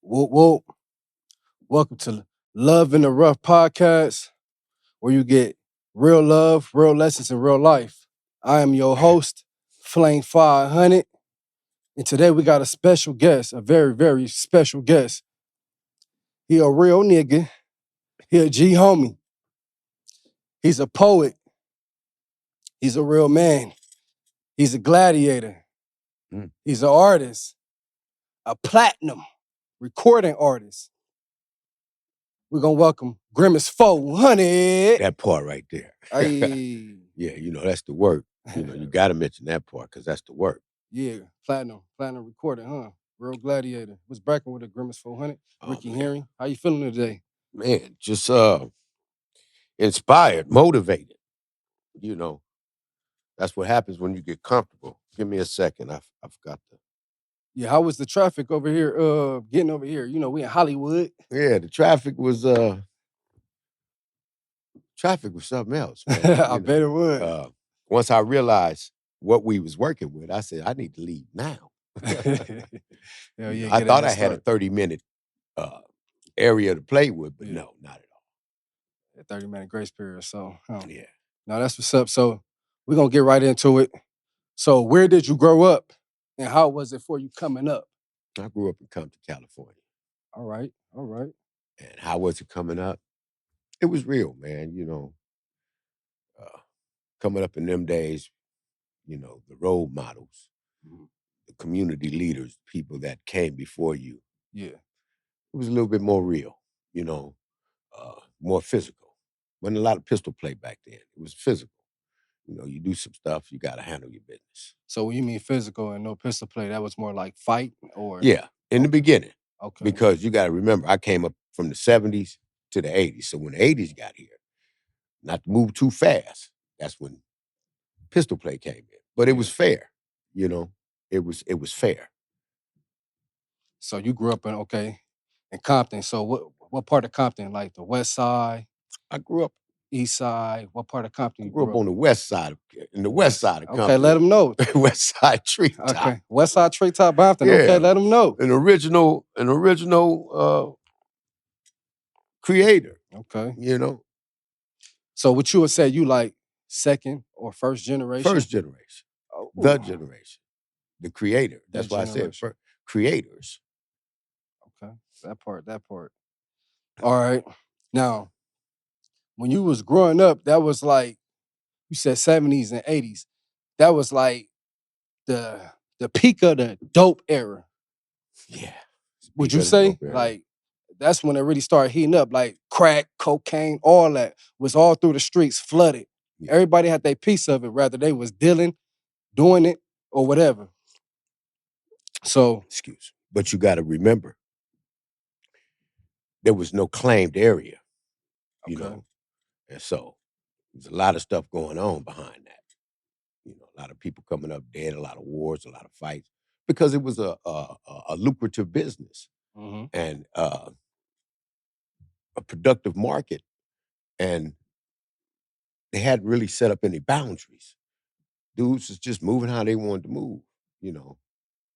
Whoop, whoop. Welcome to Love in the Rough podcast, where you get real love, real lessons in real life. I am your host, Flame 500, and today we got a special guest, a very, very special guest. He a real nigga. He a G homie. He's a poet. He's a real man. He's a gladiator. Mm. He's an artist, a platinum recording artist. We're gonna welcome Grimmis 400. That part right there. Hey. Yeah, that's the work. You got to mention that part because that's the work. Yeah, platinum recording, huh? Real gladiator. Was bragging with a Grimmis 400. Oh, Ricky man. Herring, how you feeling today? Man, just inspired, motivated. That's what happens when you get comfortable. Give me a second. I forgot to. Yeah, how was the traffic over here? Getting over here. You know, we in Hollywood. Yeah, the traffic was something else, man. I bet it would. Once I realized what we was working with, I said I need to leave now. Hell yeah, I get thought a I had a start. 30-minute area to play with, but no, not at all. A 30-minute grace period. So Yeah. now that's what's up. So we're gonna get right into it. So where did you grow up? And how was it for you coming up? I grew up in Compton, California. All right, all right. And how was it coming up? It was real, man. Coming up in them days, the role models, Mhm. the community leaders, people that came before you. Yeah. It was a little bit more real, more physical. Wasn't a lot of pistol play back then. It was physical. You do some stuff, you got to handle your business. So when you mean physical and no pistol play, that was more like fight or Yeah, in the beginning. okay. Because you got to remember, I came up from the 70s to the 80s. So when the 80s got here, not to move too fast, that's when pistol play came in. But it was fair, it was fair. So you grew up in Compton. So what part of Compton? Like the west side, I grew up east side? What part of Compton I you grew up grew up? on the west side, in the west side of Okay, Compton. let them know. West side Treetop. Okay, west side Treetop, Compton. Yeah. Okay, let them know. An original creator, Okay. So what you would say, you like second or first generation? First generation. Oh, The generation. The creator. That's why I said generation. creators. Okay, that part. All right. Now, when you was growing up, that was like, you said 70s and 80s. That was like the peak of the dope era. Yeah. Would Peak you of the say? dope era. Like, that's when it really started heating up. Like crack, cocaine, all that was all through the streets, flooded. Yeah. Everybody had their piece of it, whether they was dealing, doing it, or whatever. So, Excuse me. But you got to remember, there was no claimed area, okay. And so there's a lot of stuff going on behind that. A lot of people coming up dead, a lot of wars, a lot of fights, because it was a lucrative business Mhm. and a productive market, and they hadn't really set up any boundaries. Dudes was just moving how they wanted to move.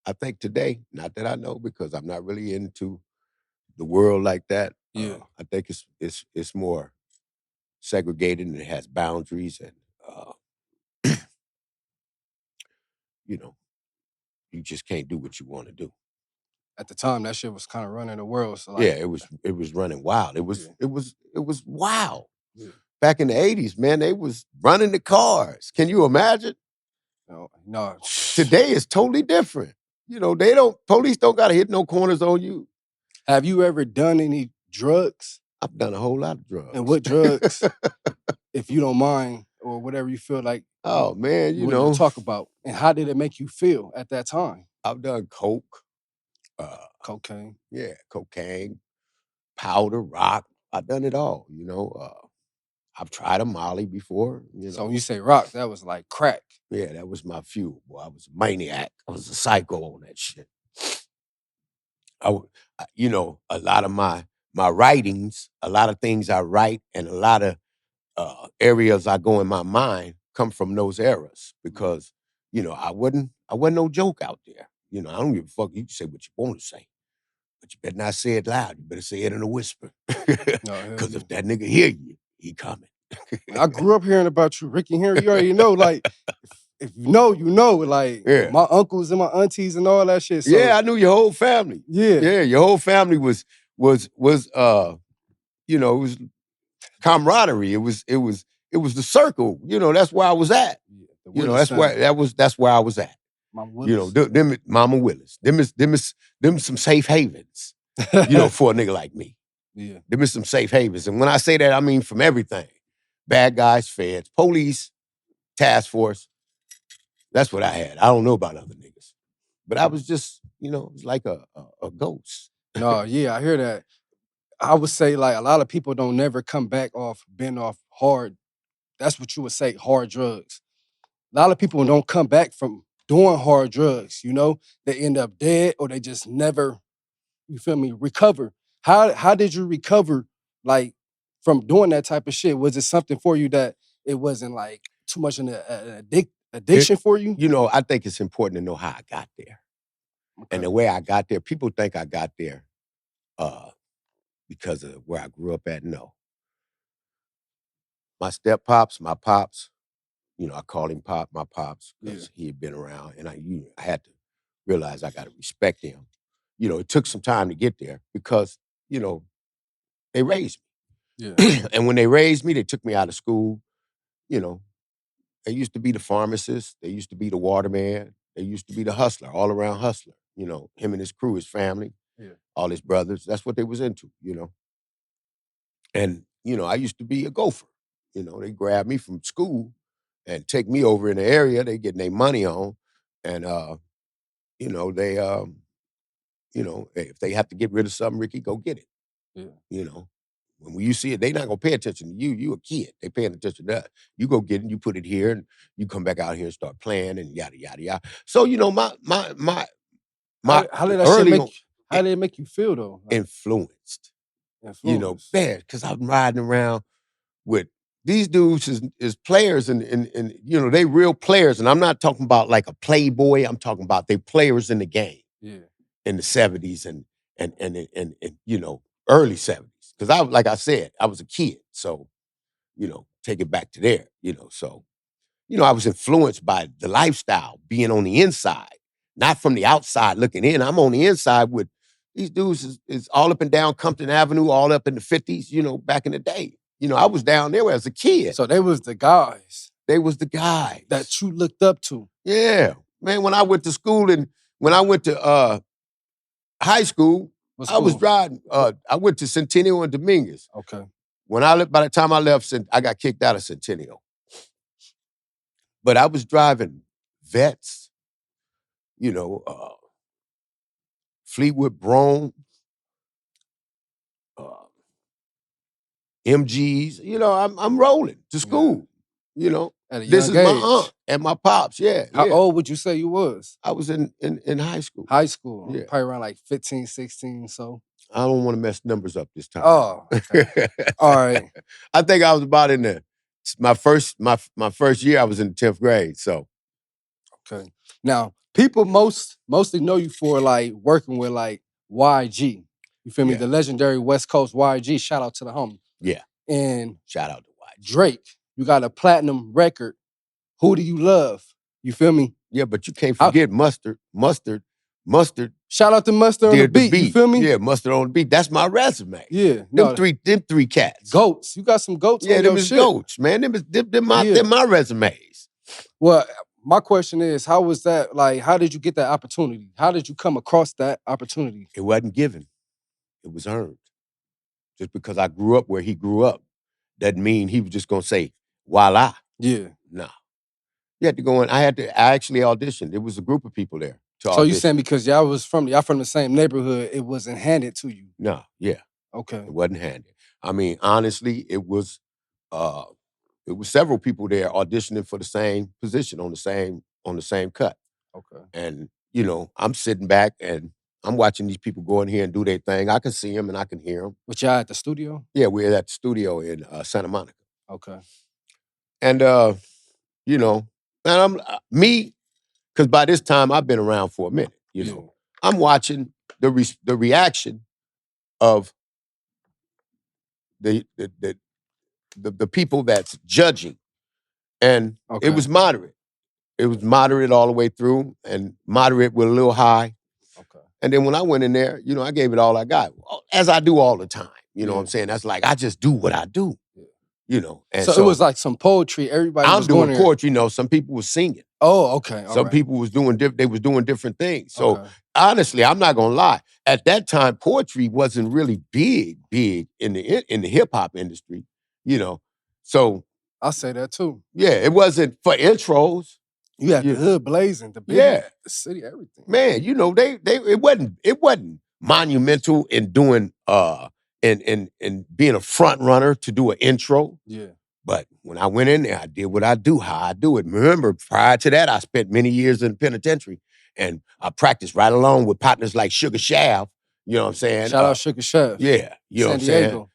I think today, not that I know because I'm not really into the world like that. Yeah. I think it's more segregated and it has boundaries, and you just can't do what you want to do. At the time, that shit was kind of running the world. So Yeah, it was running wild. It was Yeah. it was wild. Yeah. Back in the 80s, man, they was running the cars. Can you imagine? No. Today is totally different. Police don't gotta hit no corners on you. Have you ever done any drugs? I've done a whole lot of drugs. And what drugs, if you don't mind, or whatever you feel like Oh man, you willing to talk about? And how did it make you feel at that time? I've done coke, Cocaine. yeah, cocaine, powder, rock. I've done it all. I've tried a Molly before. So when you say rock, that was like crack. Yeah, that was my fuel. Boy, I was a maniac. I was a psycho on that shit. A lot of my writings, a lot of things I write, and a lot of areas I go in my mind come from those eras because I wasn't no joke out there. I don't give a fuck. You can say what you want to say. But you better not say it loud. You better say it in a whisper. No, hell Because yeah. if that nigga hear you, he coming. I grew up hearing about you, Ricky Henry. You already know, like, if you know, you know. Like Yeah. my uncles and my aunties and all that shit. So Yeah, I knew your whole family. yeah, Yeah, your whole family was you know, it was camaraderie. It was the circle. You know, that's where I was at. yeah, the You know, Willis that's where family, that's where I was at. Mama You know, Willis. them Mama Willis. Them some safe havens, you know, for a nigga like me. Yeah, Them is some safe havens. And when I say that, I mean from everything. Bad guys, feds, police, task force. That's what I had. I don't know about other niggas. But I was just, you know, it was like a ghost. no, yeah, I hear that. I would say like a lot of people don't never come back off being off hard. That's what you would say, hard drugs. A lot of people don't come back from doing hard drugs. You know, they end up dead or they just never, you feel me, recover. How did you recover like from doing that type of shit? Was it something for you that it wasn't like too much an It, addiction for you? you know, I think it's important to know how I got there. And Okay. the way I got there, people think I got there uh, because of where I grew up at. No. My step pops, my pops, you know, I called him Pop, my pops, Yeah. because he had been around, and I had to realize I got to respect him. You know, it took some time to get there because you know they raised Yeah. me, and when they raised me, they took me out of school. You know, they used to be the pharmacist, they used to be the waterman, they used to be the hustler, all around hustler. You know, him and his crew, his family, Yeah. all his brothers. That's what they was into. You know, and you know, I used to be a gopher. You know, they grab me from school and take me over in the area. They getting their money on, and you know, you know, if they have to get rid of something, Ricky, go get it. Yeah. You know, when you see it, they not gonna pay attention to you. You a kid. They paying attention to that. You go get it, you put it here, and you come back out here and start playing and yada yada yada. So you know, my How did that shit early make on, how did it make you feel though? Like influenced. You know, influence. bad because I'm riding around with these dudes is players and you know they real players, and I'm not talking about like a playboy. I'm talking about they players in the game Yeah. in the '70s and you know early '70s. Because I like I said, I was a kid, so you know take it back to there. You know, so you know I was influenced by the lifestyle, being on the inside, not from the outside looking in. I'm on the inside with these dudes is all up and down Compton Avenue, all up in the '50s. You know, back in the day. You know, I was down there as a kid. So they was the guys They was the guys. that you looked up to. Yeah. Man, when I went to school and when I went to high school, What I was school? driving. I went to Centennial and Dominguez. Okay. By the time I left, I got kicked out of Centennial. But I was driving Vets, you know, Fleetwood Brougham, uh, MGs. You know, I'm rolling to Yeah. school. You know, At a this young is my aunt age. and my pops. Yeah, How yeah. old would you say you was? I was in high school. High school. Yeah. Probably around like 15, 16. So. I don't want to mess numbers up this time. Oh, okay. All right. I think I was about in my first year. I was in the 10th grade. So Okay. Now, people mostly know you for like working with like YG. You feel me? yeah, The legendary West Coast YG. Shout out to the homie. yeah. And Shout out to YG. Drake, you got a platinum record. Who do you love? You feel me? Yeah, but you can't How, forget mustard shout out to Mustard on the did the beat. You beat. feel me? Yeah, mustard on the beat. That's my resume. Yeah. Them No, three cats. goats. You got some goats Yeah, on them your is shit. goats, man. Them Yeah. my resumes. Well, my question is, how was that? Like, how did you get that opportunity? How did you come across that opportunity? It wasn't given. It was earned. Just because I grew up where he grew up doesn't mean he was just gonna say, voila. Yeah. No. You had to go in. I actually auditioned. There was a group of people there to So you audition. saying because y'all from the same neighborhood, it wasn't handed to you? No, yeah. Okay. It wasn't handed. I mean, honestly, uh it was several people there auditioning for the same position on the same cut. Okay. And, you know, I'm sitting back and I'm watching these people go in here and do their thing. I can see them and I can hear them. But y'all at the studio? Yeah, we're at the studio in Santa Monica. Okay. And you know, and I'm me, because by this time I've been around for a minute, you Yeah. know. I'm watching the reaction of the people that's judging, and it was moderate. It was moderate all the way through, and moderate with a little high. Okay. And then when I went in there, I gave it all I got, as I do all the time. You know what I'm saying? That's like I just do what I do. And so it was like some poetry. Everybody I'm was going doing there. poetry. Some people were singing. Oh, okay. Some people was doing they was doing different things. So Okay. honestly, I'm not gonna lie. At that time, poetry wasn't really big in the hip hop industry. So I'll say that too. yeah, it wasn't for intros. You had the hood blazing, the big, Yeah. the city, everything. Man, it wasn't monumental in doing in being a front runner to do an intro. Yeah. But when I went in there, I did what I do, how I do it. Remember, prior to that, I spent many years in the penitentiary, and I practiced right along with partners like Sugar Shaft. You know what I'm saying? Shout out Sugar Shaft. Yeah, you know what I'm saying?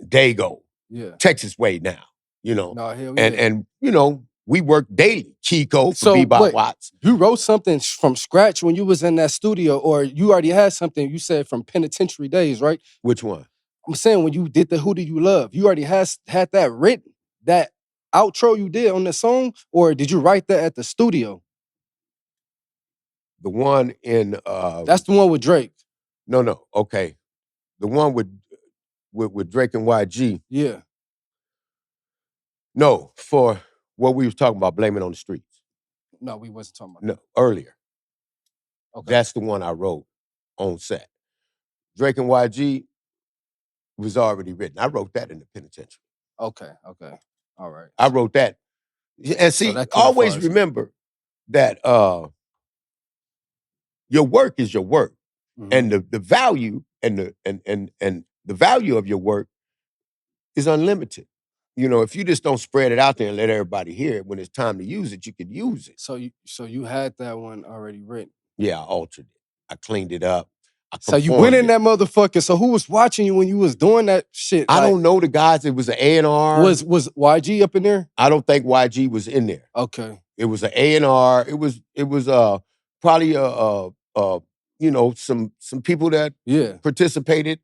Dago. Yeah. Texas way now. No, hell yeah. And we worked daily. Chico for So, Bebop Watts. You wrote something from scratch when you was in that studio, or you already had something you said from penitentiary days, right? Which one? I'm saying when you did the Who Do You Love, you already had that written, that outro you did on the song, or did you write that at the studio? The one in That's the one with Drake. No. Okay. The one with Drake and YG. Yeah. No, for what we was talking about, Blame It on the Streets. No, we wasn't talking about that. No, earlier. Okay. That's the one I wrote on set. Drake and YG was already written. I wrote that in the penitentiary. Okay. All right. I wrote that. And see, always remember that your work is your work. Mm-hmm. And the value and the value of your work is unlimited. If you just don't spread it out there and let everybody hear it, when it's time to use it, you could use it. So you had that one already written? Yeah, I altered it. I cleaned it up. So you went in that motherfucker. So who was watching you when you was doing that shit? I don't know the guys. It was an A&R. Was YG up in there? I don't think YG was in there. Okay. It was an A&R. It was probably some people that participated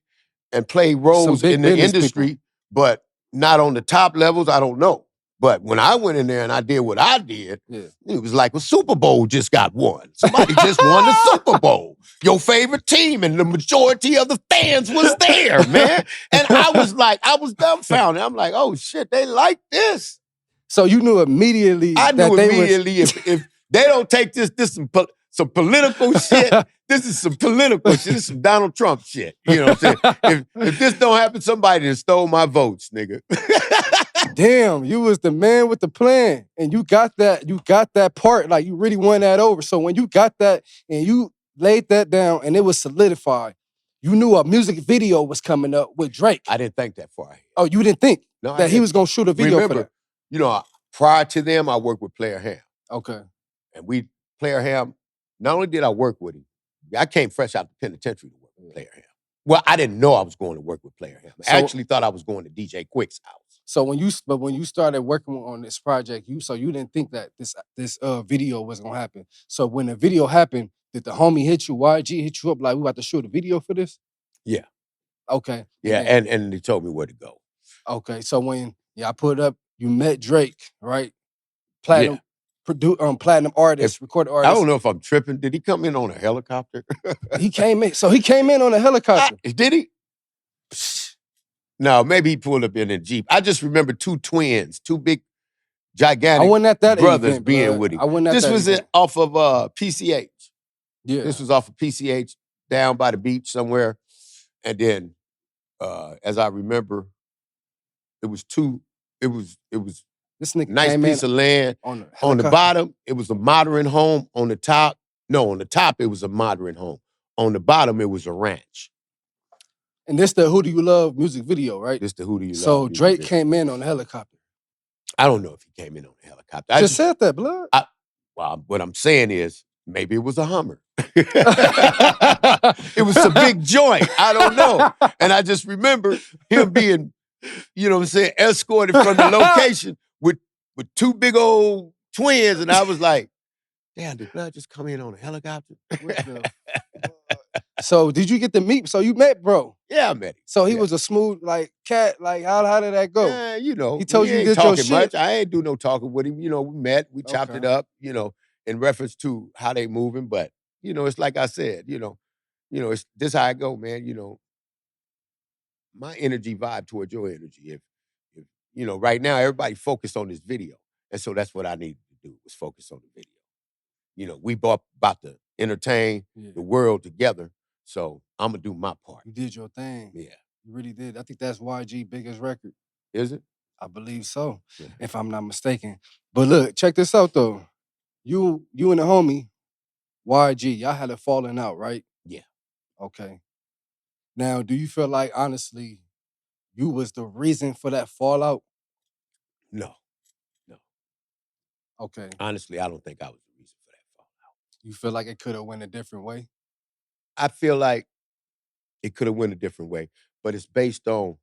and played roles in the industry, but not on the top levels. I don't know. But when I went in there and I did what I did, it was like a Super Bowl just got won. Somebody just won the Super Bowl. Your favorite team, and the majority of the fans was there, man. And I was dumbfounded. I'm like, oh shit, they like this. So you knew immediately. I knew immediately if they don't take this some political shit. This is some political shit. This is some Donald Trump shit. You know what I'm saying? If this don't happen, somebody done stole my votes, nigga. Damn, you was the man with the plan. And you got that part, like you really won that over. So when you got that and you laid that down and it was solidified, you knew a music video was coming up with Drake. I didn't think that far ahead. Oh, you didn't think that he was gonna shoot a video for that? Prior to them, I worked with Player Ham. Okay. And Player Ham, not only did I work with him, I came fresh out the penitentiary to work with Player Ham. Well, I didn't know I was going to work with Player Ham. I actually thought I was going to DJ Quick's house. So when you started working on this project, you didn't think that this video was gonna happen. So when the video happened, did the homie hit you, YG hit you up like we about to shoot a video for this? Yeah. Okay. Yeah, and they told me where to go. Okay. So when I put up, you met Drake, right? Platinum platinum artist, recorded artist. I don't know if I'm tripping. Did he come in on a helicopter? He came in. So he came in on a helicopter. Did he? No, maybe he pulled up in a Jeep. I just remember two big, gigantic brothers event, being with him. This was off of PCH. Yeah. This was off of PCH down by the beach somewhere. And then, as I remember, it was this nigga nice piece of land. On the bottom, it was a modern home. On the top, it was a modern home. On the bottom, it was a ranch. And this the Who Do You Love music video, right? This the Who Do You Love. So Drake came in on the helicopter. I don't know if he came in on the helicopter. I just said that, blood. What I'm saying is, maybe it was a Hummer. It was a big joint. I don't know. And I just remember him being, escorted from the location with two big old twins. And I was like, damn, did blood just come in on a helicopter? So did you get to meet? So you met bro? Yeah, I met him. So he Yeah. was a smooth like cat. Like how did that go? Yeah, He told we you you ain't did your talking shit. much. I ain't do no talking with him. We met, we chopped it Okay. up, in reference to how they moving. But, it's like I said, it's this how I go, man. My energy vibe towards your energy. If right now everybody focused on this video. And so that's what I needed to do was focus on the video. We bought about to entertain Yeah. the world together. So I'm gonna do my part. You did your thing. Yeah. You really did. I think that's YG biggest record. Is it? I believe so, Yeah. if I'm not mistaken. But look, check this out though. You and the homie, YG, y'all had a falling out, right? Yeah. Okay. Now, do you feel like honestly you was the reason for that fallout? No. No. Okay. Honestly, I don't think I was the reason for that fallout. You feel like it could have went a different way? I feel like it could have went a different way, but it's based on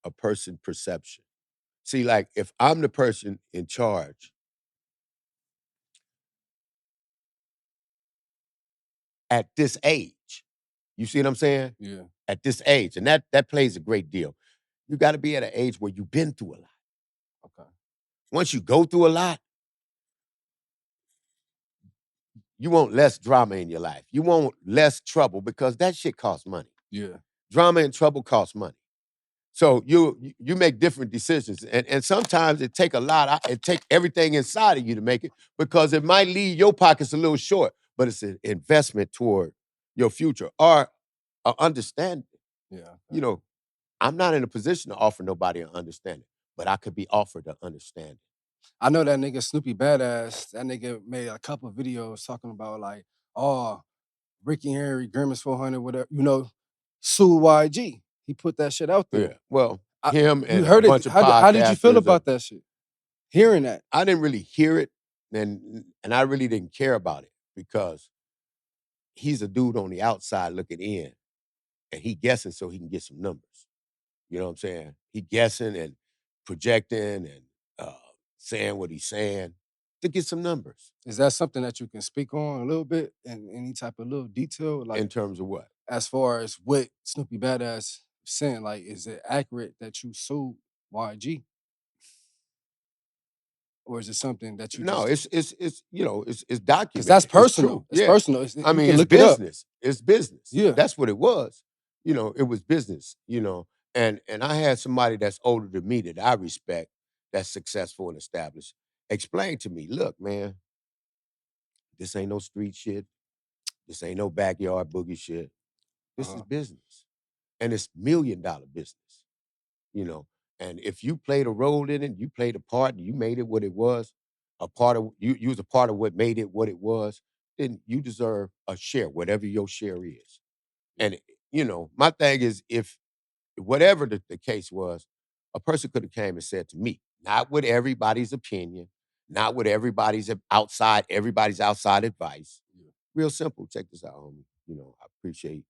a person perception. See, like if I'm the person in charge at this age, you see what I'm saying? Yeah. At this age, and that plays a great deal. You got to be at an age where you've been through a lot. Okay. Once you go through a lot, you want less drama in your life. You want less trouble because that shit costs money. Yeah. Drama and trouble costs money. So you make different decisions, and sometimes it take a lot. It take everything inside of you to make it because it might leave your pockets a little short, but it's an investment toward your future or understanding. Yeah. You know, I'm not in a position to offer nobody an understanding, but I could be offered an understanding. I know that nigga Snoopy Badass, that nigga made a couple videos talking about like, oh, Ricky Henry, Grimmis 400, whatever, sue YG. He put that shit out there. Yeah. Well, I, him you and a heard it. bunch of How did you feel podcasters. about that shit? Hearing that. I didn't really hear it, and I really didn't care about it because he's a dude on the outside looking in, and he guessing so he can get some numbers. You know what I'm saying? He guessing and projecting and saying what he's saying to get some numbers. Is that something that you can speak on a little bit in any type of little detail? Like In terms of what? as far as what Snoopy Badass saying, like, is it accurate that you sued YG? Or is it something that you No, just it's because that's documented. It's personal. true. It's Yeah. personal. I You mean, can it's look it up. business. It's business. Yeah. That's what it was. It was business, and I had somebody that's older than me that I respect, that's successful and established, explain to me, look, man, this ain't no street shit. This ain't no backyard boogie shit. This is Uh-huh. business. And it's $1 million business, you know. And if you played a role in it, you played a part, and you made it what it was, a part of you was a part of what made it what it was, then you deserve a share, whatever your share is. And my thing is if whatever the case was, a person could have came and said to me, not with everybody's opinion, not with everybody's outside advice. Yeah. Real simple. Check this out, homie. I appreciate,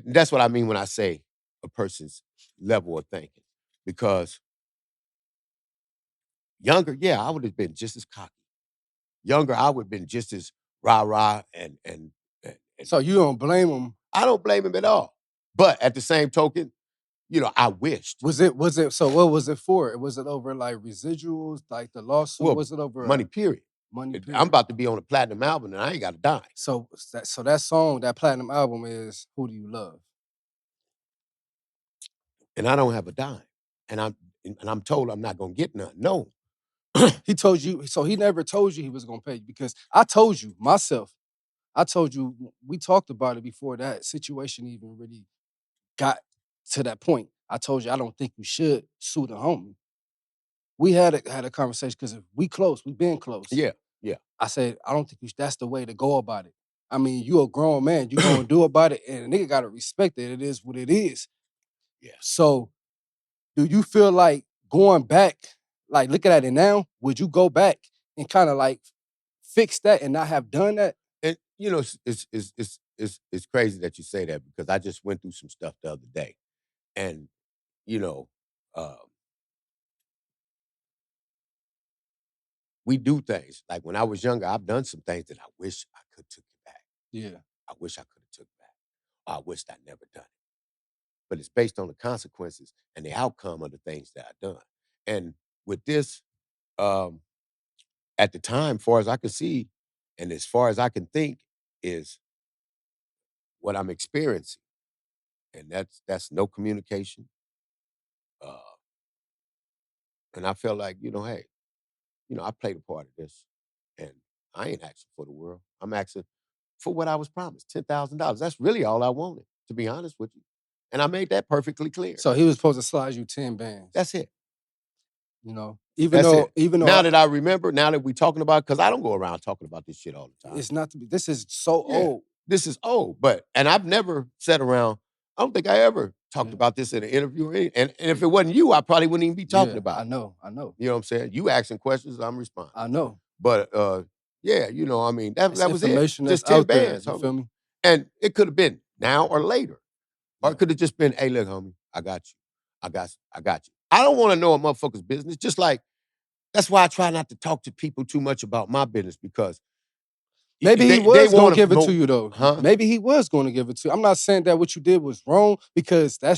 that's what I mean when I say a person's level of thinking. Because younger, yeah, I would have been just as cocky. Younger, I would have been just as rah-rah and So you don't blame him. I don't blame him at all. But at the same token, I wished. Was it so what was it for? Was it over like residuals, like the lawsuit? Well, Was it over money, period. money I'm period? about to be on a platinum album and I ain't got a dime. So that song, that platinum album is Who Do You Love? And I don't have a dime. And I'm told I'm not gonna get none. No. He told you, so he never told you he was gonna pay you because I told you myself, I told you we talked about it before that situation even really got to that point. I told you I don't think you should sue the homie. We had a conversation because we close, we been close. Yeah, yeah. I said, I don't think that's the way to go about it. I mean, you a grown man, you gonna do about it, and a nigga gotta respect it. It is what it is. Yeah. So, do you feel like going back, like looking at it now, would you go back and kind of like fix that and not have done that? And it's crazy that you say that because I just went through some stuff the other day. And, you know, uh, we do things. Like when I was younger, I've done some things that I wish I could took it back. Yeah. I wish I could have took back. Or I wished I'd never done it. But it's based on the consequences and the outcome of the things that I've done. And with this, um, at the time, far as I could see, and as far as I can think, is what I'm experiencing. And that's no communication. Uh, and I felt like, hey, I played a part of this. And I ain't asking for the world. I'm asking for what I was promised, $10,000. That's really all I wanted, to be honest with you. And I made that perfectly clear. So he was supposed to slide you 10 bands. That's it. Even That's though, it. Now that I remember, now that we talking about, because I don't go around talking about this shit all the time. it's not to be. This is so Yeah, old. this is old, and I've never sat around. I don't think I ever talked about this in an interview or anything. And if it wasn't you, I probably wouldn't even be talking about it. I know. You know what I'm saying? You asking questions, I'm responding. I know. But yeah, I mean, that It's was it. information Just that's 10 out there. bands, You homie. feel me? And it could have been now or later. Or Yeah. it could have just been, hey, look, homie, I got you. I got you. I don't want to know a motherfucker's business. Just like, that's why I try not to talk to people too much about my business, because Maybe he they was going wanna to give it to promote. you though. Huh? Maybe he was going to give it to you. I'm not saying that what you did was wrong, because that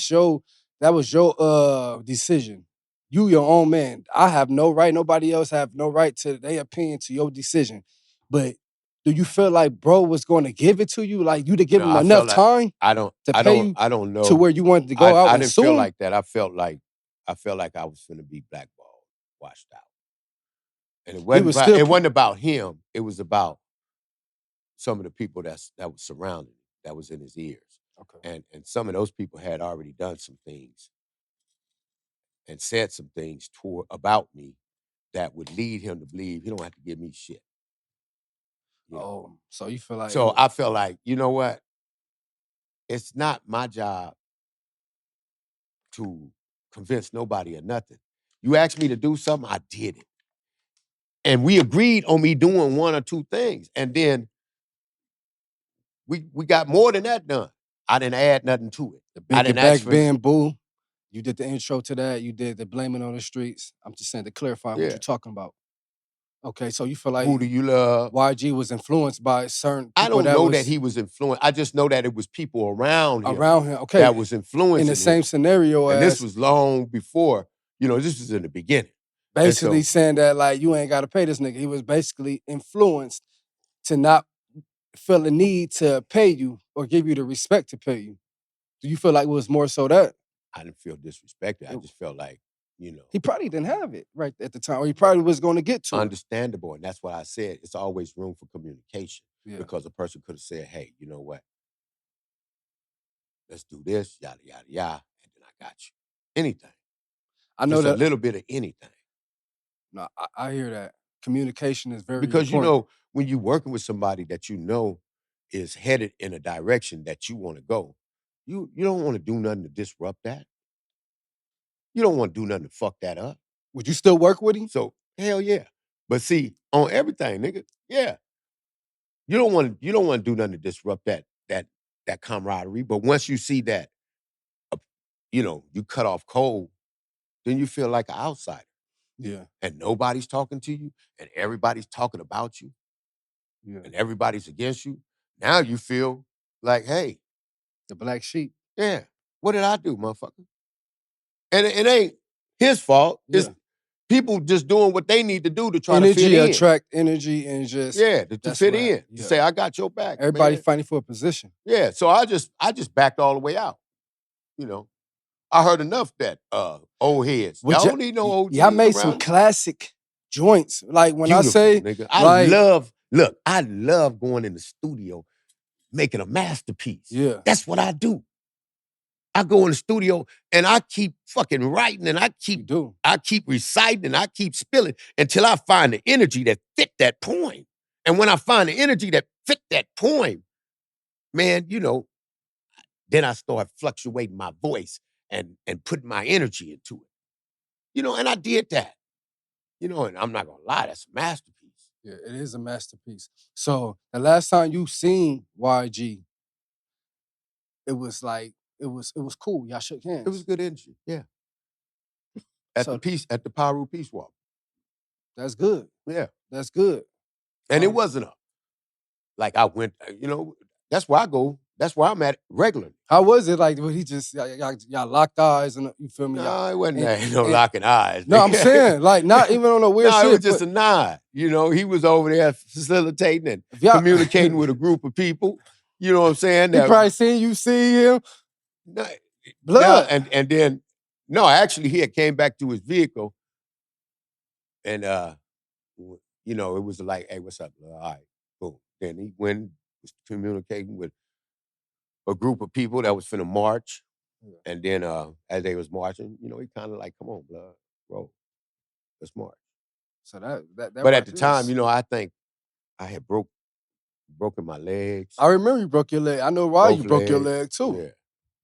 was your decision. You your own man. I have no right. Nobody else have no right to their opinion, to your decision. But do you feel like bro was going to give it to you? Like you to give No, him I enough felt like time to pay you I don't to know. where you wanted to go out I and didn't sue feel him? like that. I felt like I was finna be blackballed, washed out. And He was still it wasn't about him. It was about some of the people that was surrounding him, that was in his ears. Okay. And some of those people had already done some things and said some things about me that would lead him to believe he don't have to give me shit. Oh, so you feel like So I felt like, you know what? It's not my job to convince nobody or nothing. You asked me to do something, I did it. And we agreed on me doing one or two things. And then we got more than that done. I didn't add nothing to it. the I Big It didn't ask Back for Bamboo. You did the intro to that. You did the Blaming on the Streets. I'm just saying to clarify what Yeah. you're talking about. Okay, so you feel like Who Do You Love? YG was influenced by certain I people don't that know was that he was influenced. I just know that it was people around him around him. Okay, that was in influencing the same him. scenario And this as was long before, this was in the beginning. And basically so saying that like you ain't got to pay this nigga. He was basically influenced to not feel the need to pay you or give you the respect to pay you. Do you feel like it was more so that I didn't feel disrespected. I just felt like, he probably didn't have it right at the time, or he probably was going to get to it? understandable. And that's what I said. It's always room for communication, Yeah. because a person could have said, hey, you know what? Let's do this, yada, yada, yada. And then I got you. Anything. I know Just a that. little bit of anything. No, I hear that. Communication is very Because, important. when you're working with somebody that is headed in a direction that you want to go, you don't want to do nothing to disrupt that. You don't want to do nothing to fuck that up. Would you still work with him? So, hell yeah. But see, on everything, nigga, yeah. You don't want to do nothing to disrupt that camaraderie. But once you see that, uh, you cut off cold, then you feel like an outsider. Yeah. And nobody's talking to you, and everybody's talking about you, Yeah. and everybody's against you. Now you feel like, hey, the black sheep. yeah, what did I do, motherfucker? And it ain't his fault. Yeah. It's people just doing what they need to do to try to fit Energy in. attract energy and just Yeah, to that's fit what in. To yeah. say, I got your back. Everybody Man. fighting for a position. Yeah, so I just backed all the way out. I heard enough that old heads. Y'all don't need no OGs Y'all made some around you. classic joints. Like when I Beautiful, say, nigga. like, I love going in the studio, making a masterpiece. Yeah. That's what I do. I go in the studio and I keep fucking writing, and I keep reciting, and I keep spilling until I find the energy that fit that poem. And when I find the energy that fit that poem, man, then I start fluctuating my voice and putting my energy into it. And I did that. And I'm not gonna lie, that's a masterpiece. Yeah, it is a masterpiece. So the last time you seen YG, it was like it was cool. Y'all shook hands. It was good energy, yeah. At the Piru Peace Walk. That's good. Yeah. That's good. And it wasn't like I went, That's where I go. That's where I'm at regularly. How was it like when he just y'all locked eyes and you feel me? No, it wasn't and, no locking eyes. No, I'm saying like not even on a weird no, shit. It was just a nod. You know, he was over there facilitating and communicating with a group of people. You know what I'm saying? He probably seen you see him. Blood. And then actually he had came back to his vehicle and you know, it was like, hey, what's up? All right, boom. Then he went was communicating with a group of people that was finna march. And then as they was marching, you know, he kind of like, come on, blood, bro, let's march. So that But at the time, you know, I think I had broken my legs. I remember you broke your leg. I know why you broke your leg too. Yeah.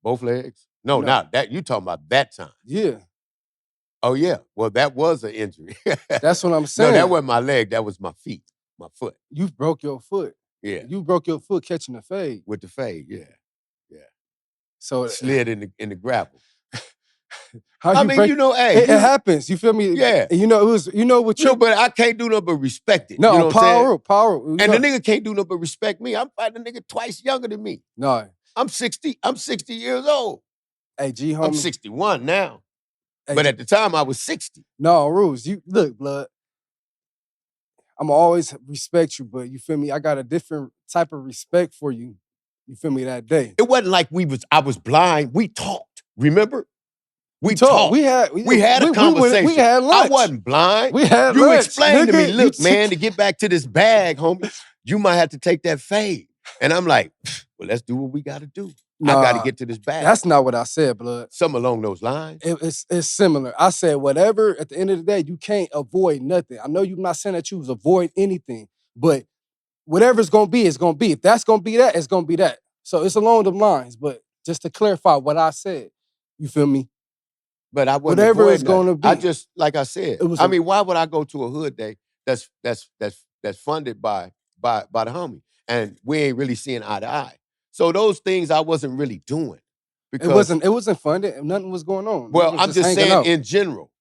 Both legs? No, not that. You talking about that time. Yeah. Oh, yeah. Well, that was an injury. That's what I'm saying. No, that wasn't my leg. That was my feet, my foot. You broke your foot. Yeah. You broke your foot catching the fade. With the fade, yeah. Yeah. So slid in the gravel. How you break, you know, hey. It happens. You feel me? Yeah. You know, it was, you know what you... No, but I can't do nothing but respect it. No, you know power. And the nigga can't do nothing but respect me. I'm fighting a nigga twice younger than me. No. I'm 60 years old. Hey, G, homie. I'm 61 now. Hey, but at the time, I was 60. No, Rules, you look, blood. I'm always respect you, but you feel me? I got a different type of respect for you. You feel me that day? It wasn't like I was blind. We talked. Remember? We talked. We had a conversation. We had lunch. I wasn't blind. We had you lunch. Explained to me, look, man, to get back to this bag, homie, you might have to take that fade. And I'm like, well, let's do what we got to do. Nah, I got to get to this bag. That's not what I said, blood. Something along those lines. It's similar. I said, whatever, at the end of the day, you can't avoid nothing. I know you're not saying that you was avoid anything, but whatever's going to be, it's going to be. If that's going to be that, it's going to be that. So it's along the lines, but just to clarify what I said, you feel me? But I wasn't whatever it's going to be. I just, like I said, I mean, why would I go to a hood day that's funded by the homie, and we ain't really seeing eye to eye? So those things I wasn't really doing. Because it wasn't funded. Nothing was going on. Well, I'm just saying in general,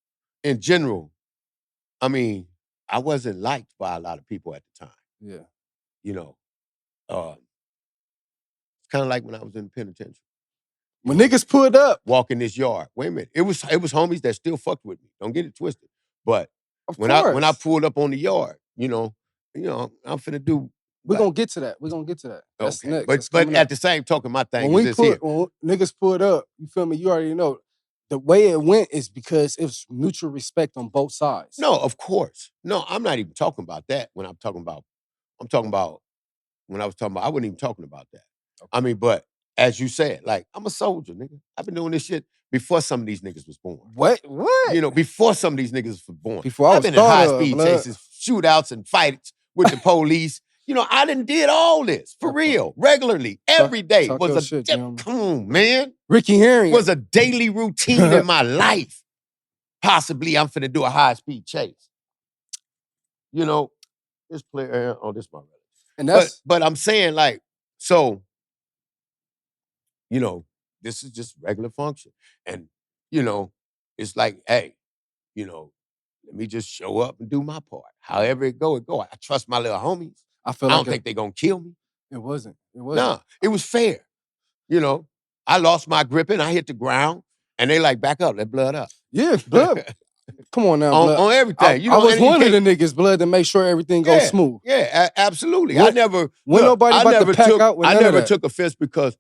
I mean, I wasn't liked by a lot of people at the time. Yeah. You know, it's kind of like when I was in the penitentiary. When niggas pulled up. Walking this yard. Wait a minute. It was homies that still fucked with me. Don't get it twisted. But when I pulled up on the yard, you know, I'm finna do. We're gonna get to that. We're gonna get to that. That's okay. Next. But at the same token, my thing when is this here. When niggas pulled up, you feel me? You already know. The way it went is because it was mutual respect on both sides. No, of course. No, I'm not even talking about that when I'm talking about when I was talking about, I wasn't even talking about that. Okay. I mean, but as you said, like, I'm a soldier, nigga. I've been doing this shit before some of these niggas was born. What? You know, before some of these niggas was born. Before I've been in high-speed chases, shootouts, and fights with the police. You know, I done did all this, for real, regularly, every day. Come on, man. Ricky Herring. Was a daily routine in my life. Possibly I'm finna do a high-speed chase. You know, this player, this my brother. And that's, but I'm saying, like, so, you know, this is just regular function. And, you know, it's like, hey, you know, let me just show up and do my part. However it go, it go. I trust my little homies. I don't think they're going to kill me. It wasn't. Nah, it was fair. You know, I lost my gripping. I hit the ground. And they like, back up, let blood up. Yeah, blood. Come on now, blood. On everything. I was one of the niggas, blood, to make sure everything goes smooth. Yeah, absolutely. I never took offense because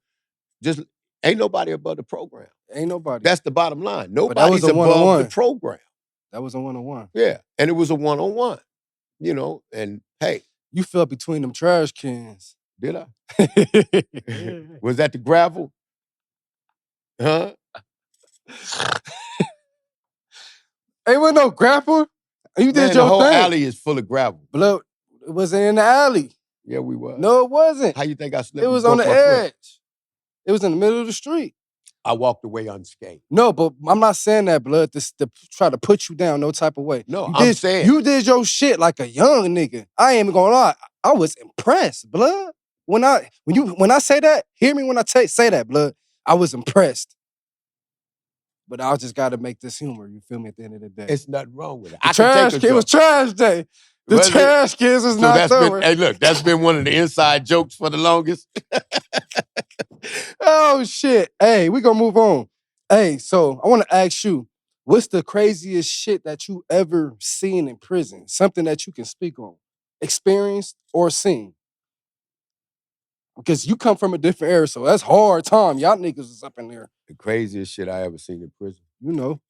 just ain't nobody above the program. Ain't nobody. That's the bottom line. Nobody's above the program. That was a one-on-one. Yeah, and it was a one-on-one. You know, and hey. You fell between them trash cans. Did I? Was that the gravel? Huh? Ain't with no gravel. You did your the whole thing. Alley is full of gravel. Blood, it wasn't in the alley. Yeah, we were. No, it wasn't. How you think I slipped? It was on the edge. It was in the middle of the street. I walked away unscathed. No, but I'm not saying that, blood, to try to put you down no type of way. No, I'm saying. You did your shit like a young nigga. I ain't even gonna lie. I was impressed, blood. When I say that, hear me when I say that, blood. I was impressed. But I just gotta make this humor, you feel me, at the end of the day. It's nothing wrong with it. It was trash day. The Was it? trash cans is So not that's been, there. hey, look, that's been one of the inside jokes for the longest. Oh shit. Hey, we gonna move on. Hey, so I want to ask you, what's the craziest shit that you ever seen in prison? Something that you can speak on, experienced or seen? Because you come from a different era, so that's hard time. Y'all niggas is up in there. The craziest shit I ever seen in prison. You know.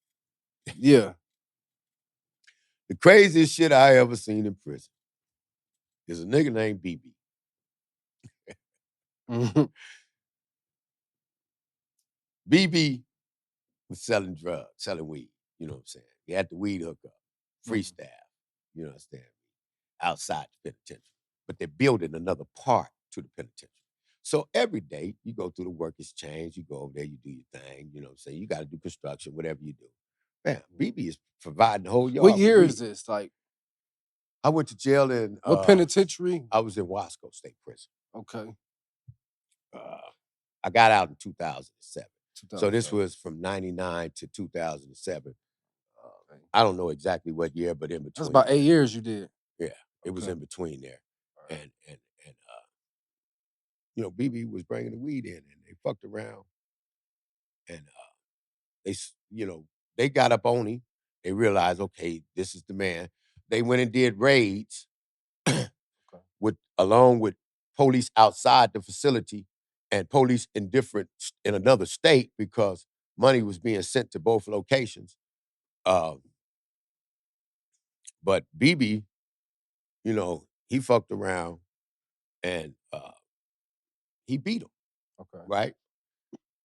Yeah. The craziest shit I ever seen in prison is a nigga named BB. Mhm. BB was selling drugs, selling weed. You know what I'm saying? He had the weed hookup, free Mhm. staff. You understand? Outside the penitentiary. But they're building another part to the penitentiary. So every day you go through the work exchange, you go over there, you do your thing. You know what I'm saying? You got to do construction, whatever you do. Man, BB is providing the whole What yard with year is weed. this? Like, I went to jail in what penitentiary? I was in Wasco State Prison. Okay, Uh, I got out in 2007. So this 2007. was from 99 to 2007. Okay. I don't know exactly what year, but in That's between about 8 there. years you did. Yeah, it was Okay. in between there. All right. And you know, BB was bringing the weed in and they fucked around and you know, they got up on him. They realized, okay, this is the man. They went and did raids Okay. along with police outside the facility and police in another state because money was being sent to both locations. Um, but BB, you know, he fucked around and he beat him, Okay. right?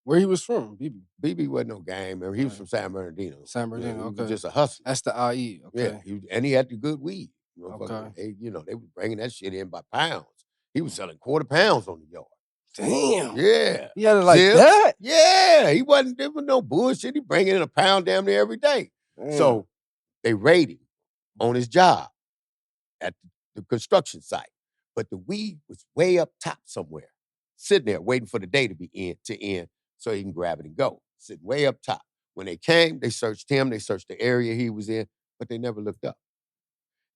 Where he was from, BB? BB wasn't no gang, man. He was Right. from San Bernardino. San You know, Bernardino. he was Okay. just a hustler. That's the IE. Yeah, Okay. and he had the good weed. Okay. Motherfucker, they were bringing that shit in by pounds. He was selling quarter pounds on the yard. Damn. Yeah. He had it like Zips. that? Yeah. There was no bullshit. He bringing in a pound damn near every day. Damn. So they raided him on his job at the construction site. But the weed was way up top somewhere, sitting there waiting for the day to end so he can grab it and go. Sitting way up top. When they came, they searched him, they searched the area he was in, but they never looked up.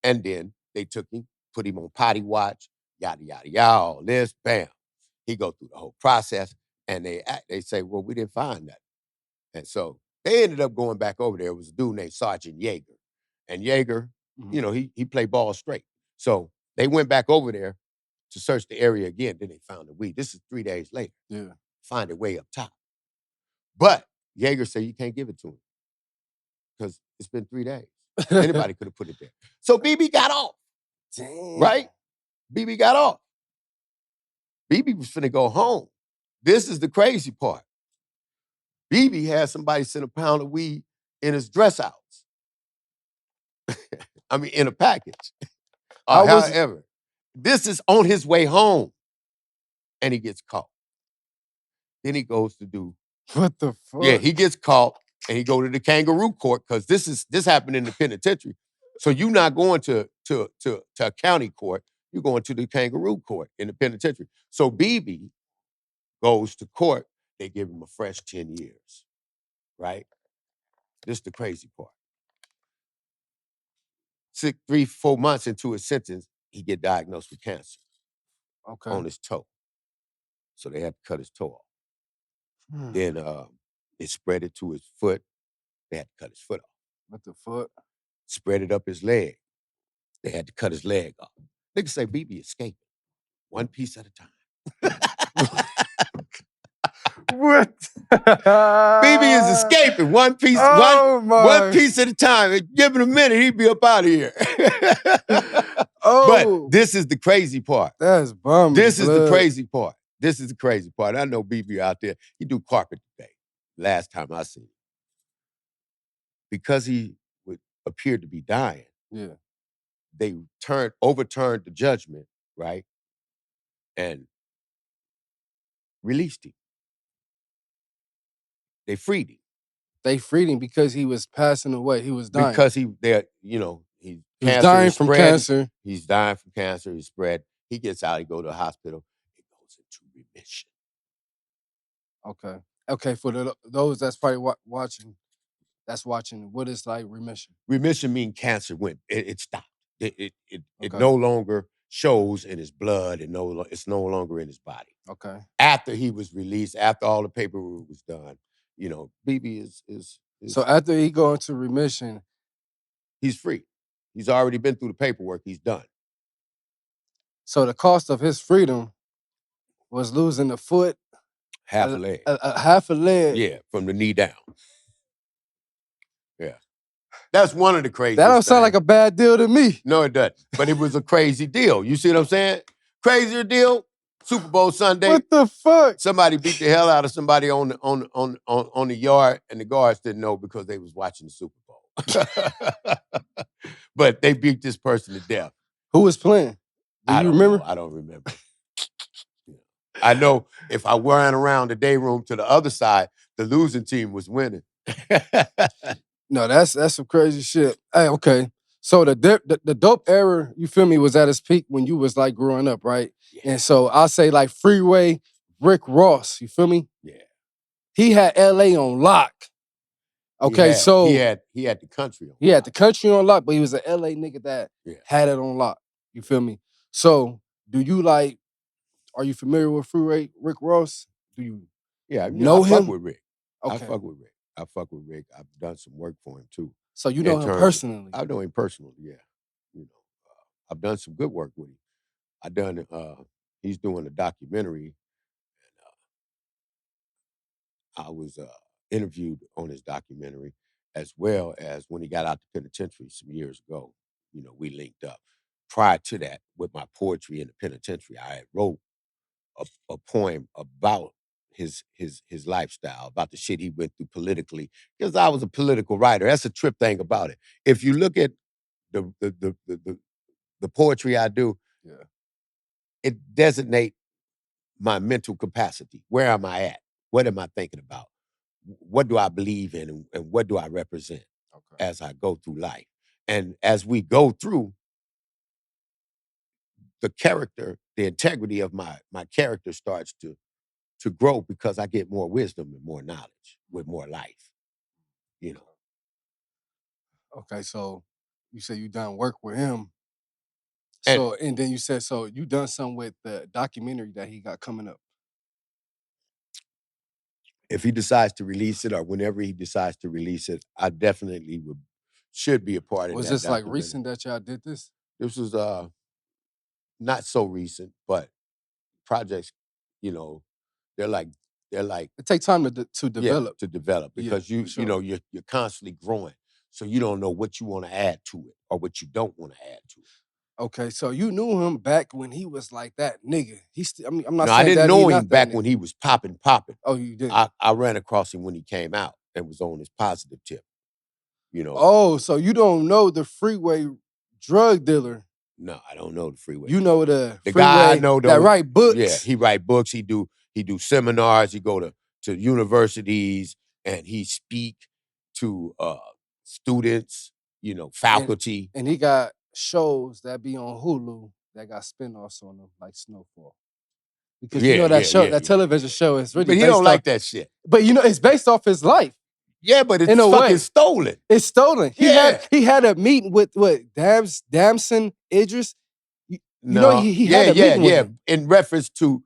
And then they took him, put him on potty watch, yada, yada, yada, all this, bam. He go through the whole process and they say, well, we didn't find that. And so they ended up going back over there. It was a dude named Sergeant Yeager. And Yeager, you know, he played ball straight. So they went back over there to search the area again. Then they found the weed. This is 3 days later. Yeah. Find it way up top. But Yeager said you can't give it to him because it's been 3 days. Anybody could have put it there. So BB got off, Damn. right? BB got off. BB was finna go home. This is the crazy part. BB had somebody send a pound of weed in his dress outs. I mean, in a package. How was it? However, this is on his way home, and he gets caught. Then he goes to do. What the fuck? Yeah, he gets caught, and he go to the kangaroo court because this happened in the penitentiary. So you're not going to a county court. You're going to the kangaroo court in the penitentiary. So BB goes to court. They give him a fresh 10 years, right? This is the crazy part. 3, 4 months into his sentence, he get diagnosed with cancer Okay. on his toe. So they had to cut his toe off. Hmm. Then they spread it to his foot. They had to cut his foot off. What the fuck? Spread it up his leg. They had to cut his leg off. Niggas say BB escaping one piece at a time. What? BB is escaping one piece, Oh one my. piece at a time. Give it a minute, he'd be up out of here. But Oh, this is the crazy part. that's bumming. This is the blood. crazy part. This is the crazy part. I know BB out there. He do carpet today. Last time I seen him. Because he appeared to be dying, Yeah. they overturned the judgment, right? And released him. They freed him. They freed him because he was passing away. He was dying. Because He was cancer dying is from spread. cancer. He's dying from cancer. He's spread. He gets out. He go to the hospital. He goes into remission. Okay. Okay. For those that's probably watching, what is like remission? Remission means cancer it stopped. It no longer shows in his blood, and it's no longer in his body. Okay. After he was released, after all the paperwork was done, BB is So after he go into remission, he's free. He's already been through the paperwork. He's done. So the cost of his freedom was losing a foot, half a leg, half a leg. Yeah, from the knee down. Yeah, that's one of the craziest. That don't sound like a bad deal to me. No, it doesn't. But it was a crazy deal. You see what I'm saying? Crazier deal. Super Bowl Sunday. What the fuck? Somebody beat the hell out of somebody on the yard, and the guards didn't know because they was watching the Super Bowl. But they beat this person to death. Who was playing? Do you remember? I don't remember. I know if I ran around the day room to the other side, the losing team was winning. No, that's some crazy shit. Hey, okay. So the dope era, you feel me, was at its peak when you was like growing up, right? Yeah. And so I say like Freeway, Rick Ross, you feel me? Yeah. He had LA on lock. Okay, so he had the country on lock. He had the country on lock, but he was an LA nigga that had it on lock. You feel me? So do you are you familiar with Freeway, Rick Ross? Do you know him? I fuck with Rick. Okay. I fuck with Rick. I've done some work for him too. So you know him personally? I know him personally, yeah. I've done some good work with him. He's doing a documentary, and I was interviewed on his documentary, as well as when he got out the penitentiary some years ago. We linked up. Prior to that, with my poetry in the penitentiary, I had wrote a poem about his lifestyle, about the shit he went through politically, because I was a political writer. That's a trip thing about it. If you look at the poetry I do, it designates my mental capacity. Where am I at? What am I thinking about? What do I believe in, and what do I represent as I go through life? And as we go through, the character, the integrity of my character starts to grow, because I get more wisdom and more knowledge with more life. Okay, so you say you done work with him. And then you said, so you done something with the documentary that he got coming up. If he decides to release it, or whenever he decides to release it, I definitely should be a part of that. Was this like recent that y'all did this? This was not so recent, but projects, they're like it takes time to develop. Yeah, to develop, because you're constantly growing. So you don't know what you want to add to it or what you don't want to add to it. Okay, so you knew him back when he was like that nigga. I'm not saying I didn't that know him back when he was popping. Oh, you did? I ran across him when he came out and was on his positive tip. Oh, so you don't know the Freeway drug dealer? No, I don't know the Freeway. You know the Freeway guy I know that write books. Yeah, he write books. He do seminars. He go to universities, and he speak to students. Faculty. And he got shows that be on Hulu that got spinoffs on them, like Snowfall. Because that television show is really. But he don't like that shit. But it's based off his life. Yeah, but it's fucking stolen. It's stolen. He had a meeting with Damson Idris. He had a meeting with him. In reference to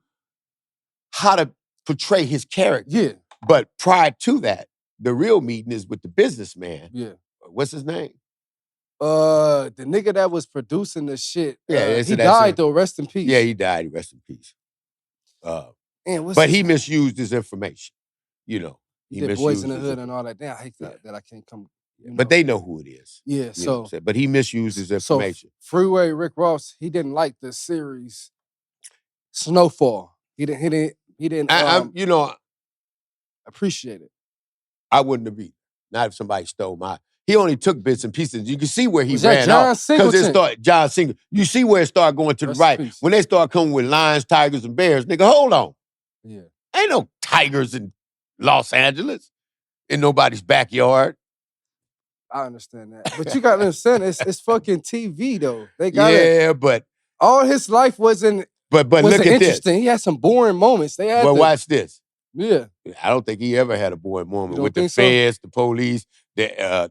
how to portray his character. Yeah. But prior to that, the real meeting is with the businessman. Yeah. What's his name? The nigga that was producing the shit. Yeah, he died though. Rest in peace. Yeah, he died. Rest in peace. But he misused his information. He did Boys in the Hood and all that. Damn, I hate that I can't come. But they know who it is. Yeah. But he misused his information. So Freeway Rick Ross, he didn't like the series Snowfall. He didn't. Appreciate it. I wouldn't have either. Not if somebody stole my. He only took bits and pieces. You can see where he was ran off. Because it started John Singleton. You see where it started going to the right. When they start coming with lions, tigers, and bears, nigga, hold on. Yeah. Ain't no tigers in Los Angeles, in nobody's backyard. I understand that. But you gotta understand, it's fucking TV though. They got but all his life wasn't look at interesting. This. He had some boring moments. Watch this. Yeah. I don't think he ever had a boring moment with the feds, the police, the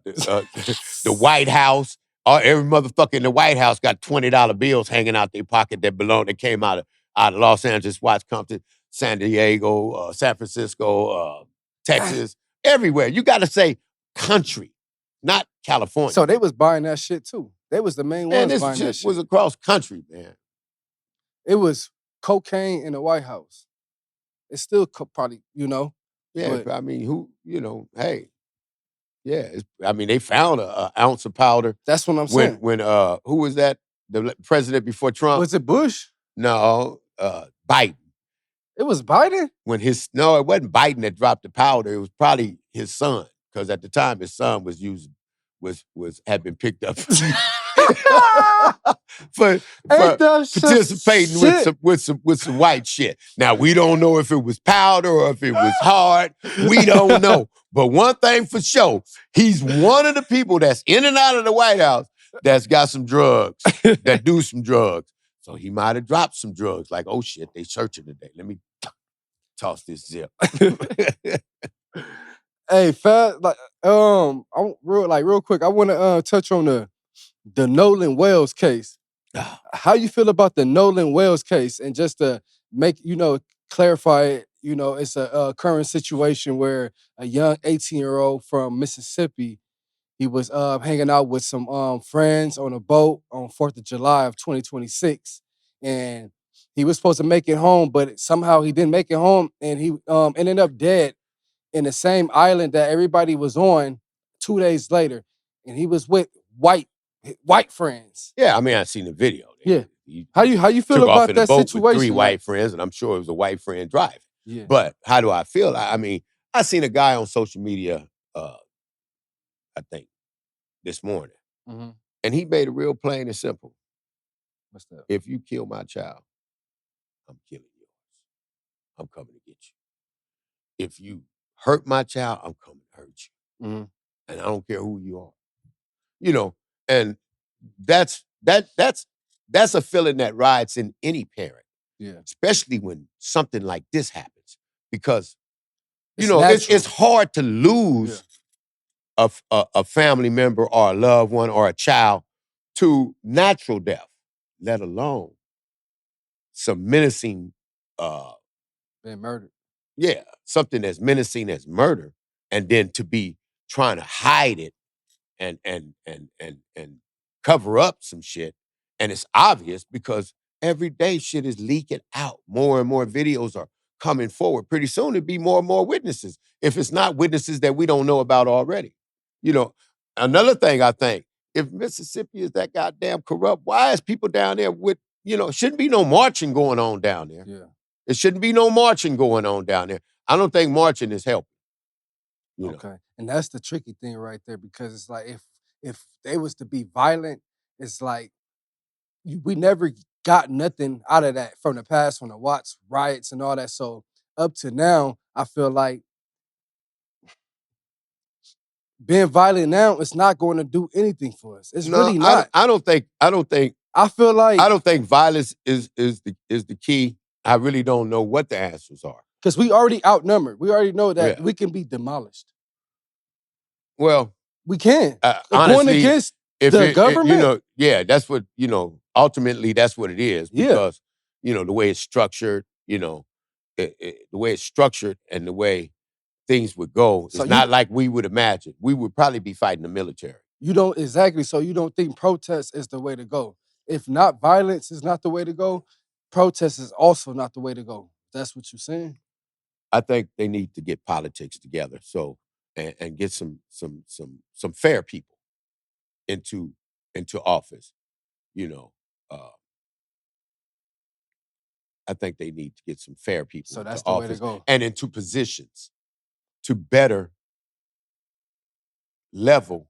White House, Every motherfucker in the White House got $20 bills hanging out their pocket that came out of Los Angeles, Watts, Compton, San Diego, San Francisco, Texas, everywhere. You got to say country, not California. So they was buying that shit too. They was the main Man, ones this buying that shit was shit. across country, man. It was cocaine in the White House. It's still probably, Yeah, but I mean, hey, yeah. I mean, they found a ounce of powder that's what I'm when saying. who was that? The president before Trump? Was it Bush? No, Biden. It was Biden? No, it wasn't Biden that dropped the powder. It was probably his son, because at the time his son had been picked up for participating with some white shit. Now we don't know if it was powder or if it was hard. We don't know. But one thing for sure, he's one of the people that's in and out of the White House that's got some drugs, that do some drugs. So he might have dropped some drugs. Like, oh shit, they searching today. Let me toss this zip. Hey, fat, real quick. I want to touch on the Nolan Wells case. How you feel about the Nolan Wells case? And just to make clarify it, it's a current situation where a young 18-year-old from Mississippi, he was hanging out with some friends on a boat on 4th of July of 2026, and he was supposed to make it home, but somehow he didn't make it home, and he ended up dead in the same island that everybody was on 2 days later, and he was with white friends. Yeah, I mean, I seen the video. Yeah. He How you feel took off about in a that boat with situation? 3 white friends, and I'm sure it was a white friend driving. Yeah. But how do I feel? I mean, I seen a guy on social media, I think, this morning, Mhm. and he made it real plain and simple. What's that? If you kill my child, I'm killing yours. I'm coming to get you. If you hurt my child, I'm coming to hurt you. Mhm. And I don't care who you are. And that's a feeling that rides in any parent. Yeah. Especially when something like this happens. Because It's it's hard to lose a family member or a loved one or a child to natural death, let alone some menacing Been murdered. yeah, something as menacing as murder, and then to be trying to hide it and cover up some shit. And it's obvious because every day shit is leaking out. More and more videos are coming forward. Pretty soon it'll be more and more witnesses, if it's not witnesses that we don't know about already. Another thing I think, if Mississippi is that goddamn corrupt, why is people down there with, shouldn't be no marching going on down there. Yeah. There shouldn't be no marching going on down there. I don't think marching is helping. Okay. And that's the tricky thing right there, because it's like if they was to be violent, it's like we never got nothing out of that from the past, from the Watts riots and all that. So up to now, I feel like being violent now, it's not going to do anything for us. It's really not. I don't think. I feel like I don't think violence is the key. I really don't know what the answers are. because we already outnumbered. We already know that we can be demolished. Well, we can. Honestly, going against if the government. that's what ultimately that's what it is, because the way it's structured, the way it's structured and the way things would go, So it's not like we would imagine. We would probably be fighting the military. You don't exactly. So you don't think protest is the way to go? If not, violence is not the way to go. Protest is also not the way to go. That's what you're saying? I think they need to get politics together, and get some fair people into office. I think they need to get some fair people So into that's the way to office go. and into positions to better level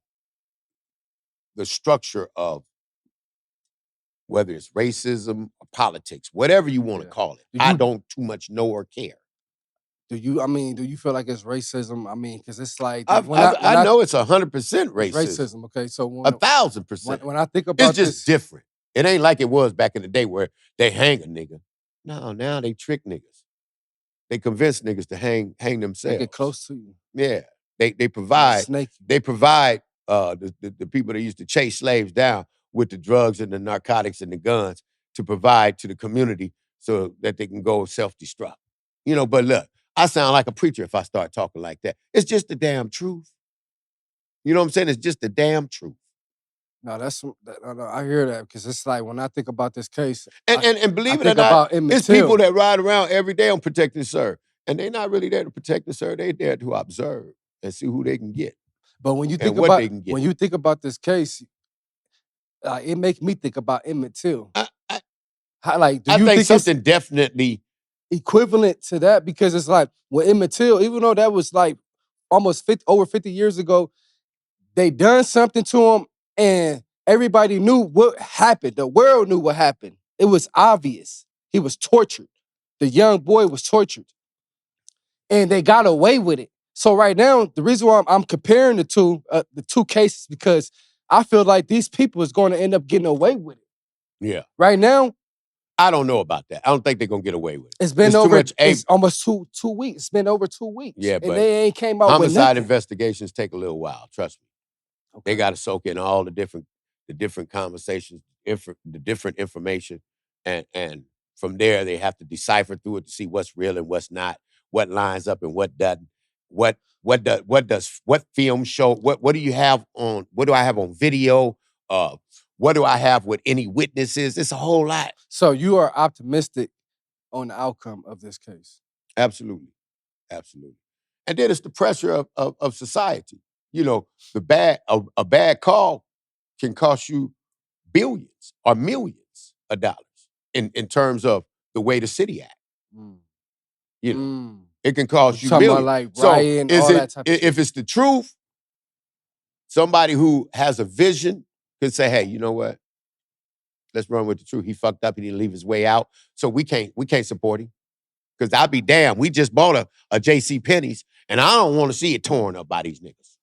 the structure of whether it's racism or politics, whatever you want to call it. I don't too much know or care. Do you feel like it's racism? I mean, because it's like I know it's 100% racism. Racism. Okay, so 1,000%. When I think about it's just different. It ain't like it was back in the day where they hang a nigga. No, now they trick niggas. They convince niggas to hang themselves. They get close to you. Yeah, they provide the people that used to chase slaves down with the drugs and the narcotics and the guns to provide to the community so that they can go self-destruct. But look, I sound like a preacher if I start talking like that. It's just the damn truth. You know what I'm saying? It's just the damn truth. No, no, I hear that because it's like when I think about this case, And I believe it or think not, about Emmett it's people Till. that ride around every day on protect and serve. And they're not really there to protect and serve. They're there to observe and see who they can get But when you and think what about they can get. when you think about this case, it makes me think about Emmett Till. Do I you think think it's something definitely equivalent to that? Because it's like with Emmett Till, even though that was like almost over 50 years ago, they done something to him and everybody knew what happened. The world knew what happened. It was obvious. He was tortured. The young boy was tortured. And they got away with it. So right now, the reason why I'm comparing the two cases, because I feel like these people is going to end up getting away with it. Yeah. Right now, I don't know about that. I don't think they're gonna get away with it. it's been It's too over. much. It's almost two weeks. It's been over 2 weeks, Yeah, and but they ain't came out with homicide nothing. investigations take a little while. Trust me. They got to soak in all the different conversations, the different information, and from there they have to decipher through it to see what's real and what's not, what lines up and what doesn't, what film show, what do you have on, what do I have on video, what do I have with any witnesses? It's a whole lot. So you are optimistic on the outcome of this case? Absolutely. Absolutely. And then it's the pressure of society. A bad call can cost you billions or millions of dollars in terms of the way the city acts. It can cost you Talking about millions. like So rioting, all that type of shit. if it's the truth, somebody who has a vision could say, hey, you know what? Let's run with the truth. He fucked up. He didn't leave his way out. So we can't support him. Because I'll be damned. We just bought a J.C. Penney's, and I don't want to see it torn up by these niggas.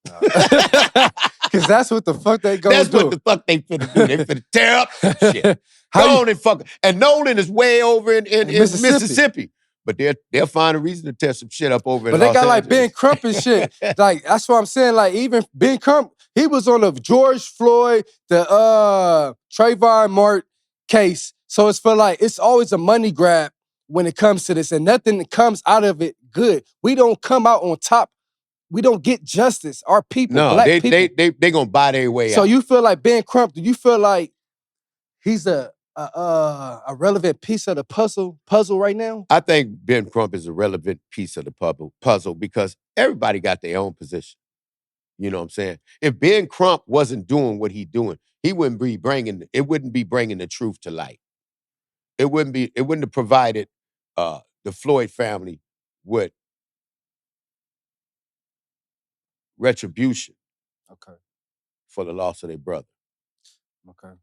Because that's what the fuck they gonna That's do. what the fuck they finna do. They finna tear up shit. Go on and fuck. And Nolan is way over in Mississippi. But they'll find a reason to tear some shit up over in But they Los got like Angeles. Ben Crump and shit. Like that's what I'm saying. Like even Ben Crump, he was on the George Floyd, the Trayvon Martin case. So it's for like it's always a money grab when it comes to this, and nothing that comes out of it good. We don't come out on top. We don't get justice. Our people, No, black people, they gonna buy their way out. So you feel like Ben Crump? Do you feel like he's a relevant piece of the puzzle right now? I think Ben Crump is a relevant piece of the puzzle because everybody got their own position. You know what I'm saying? If Ben Crump wasn't doing what he's doing, he wouldn't be bringing the truth to light. It wouldn't have provided the Floyd family with retribution for the loss of their brother. Okay.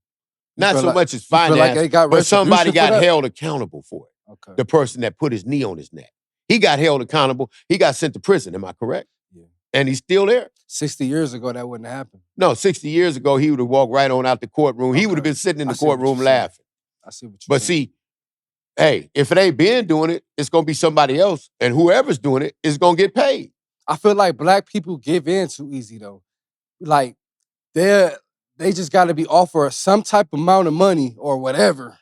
Not so much as feel like finance, they got but somebody retribution for got that? held accountable for it. Okay. The person that put his knee on his neck. He got held accountable. He got sent to prison. Am I correct? Yeah. And he's still there? 60 years ago, that wouldn't happen. No, 60 years ago, he would have walked right on out the courtroom. He would have been sitting in the courtroom laughing. I see what you're But saying. see, hey, if it ain't Ben doing it, it's going to be somebody else. And whoever's doing it is going to get paid. I feel like black people give in too easy, though. Like, they just got to be offered some type of amount of money or whatever.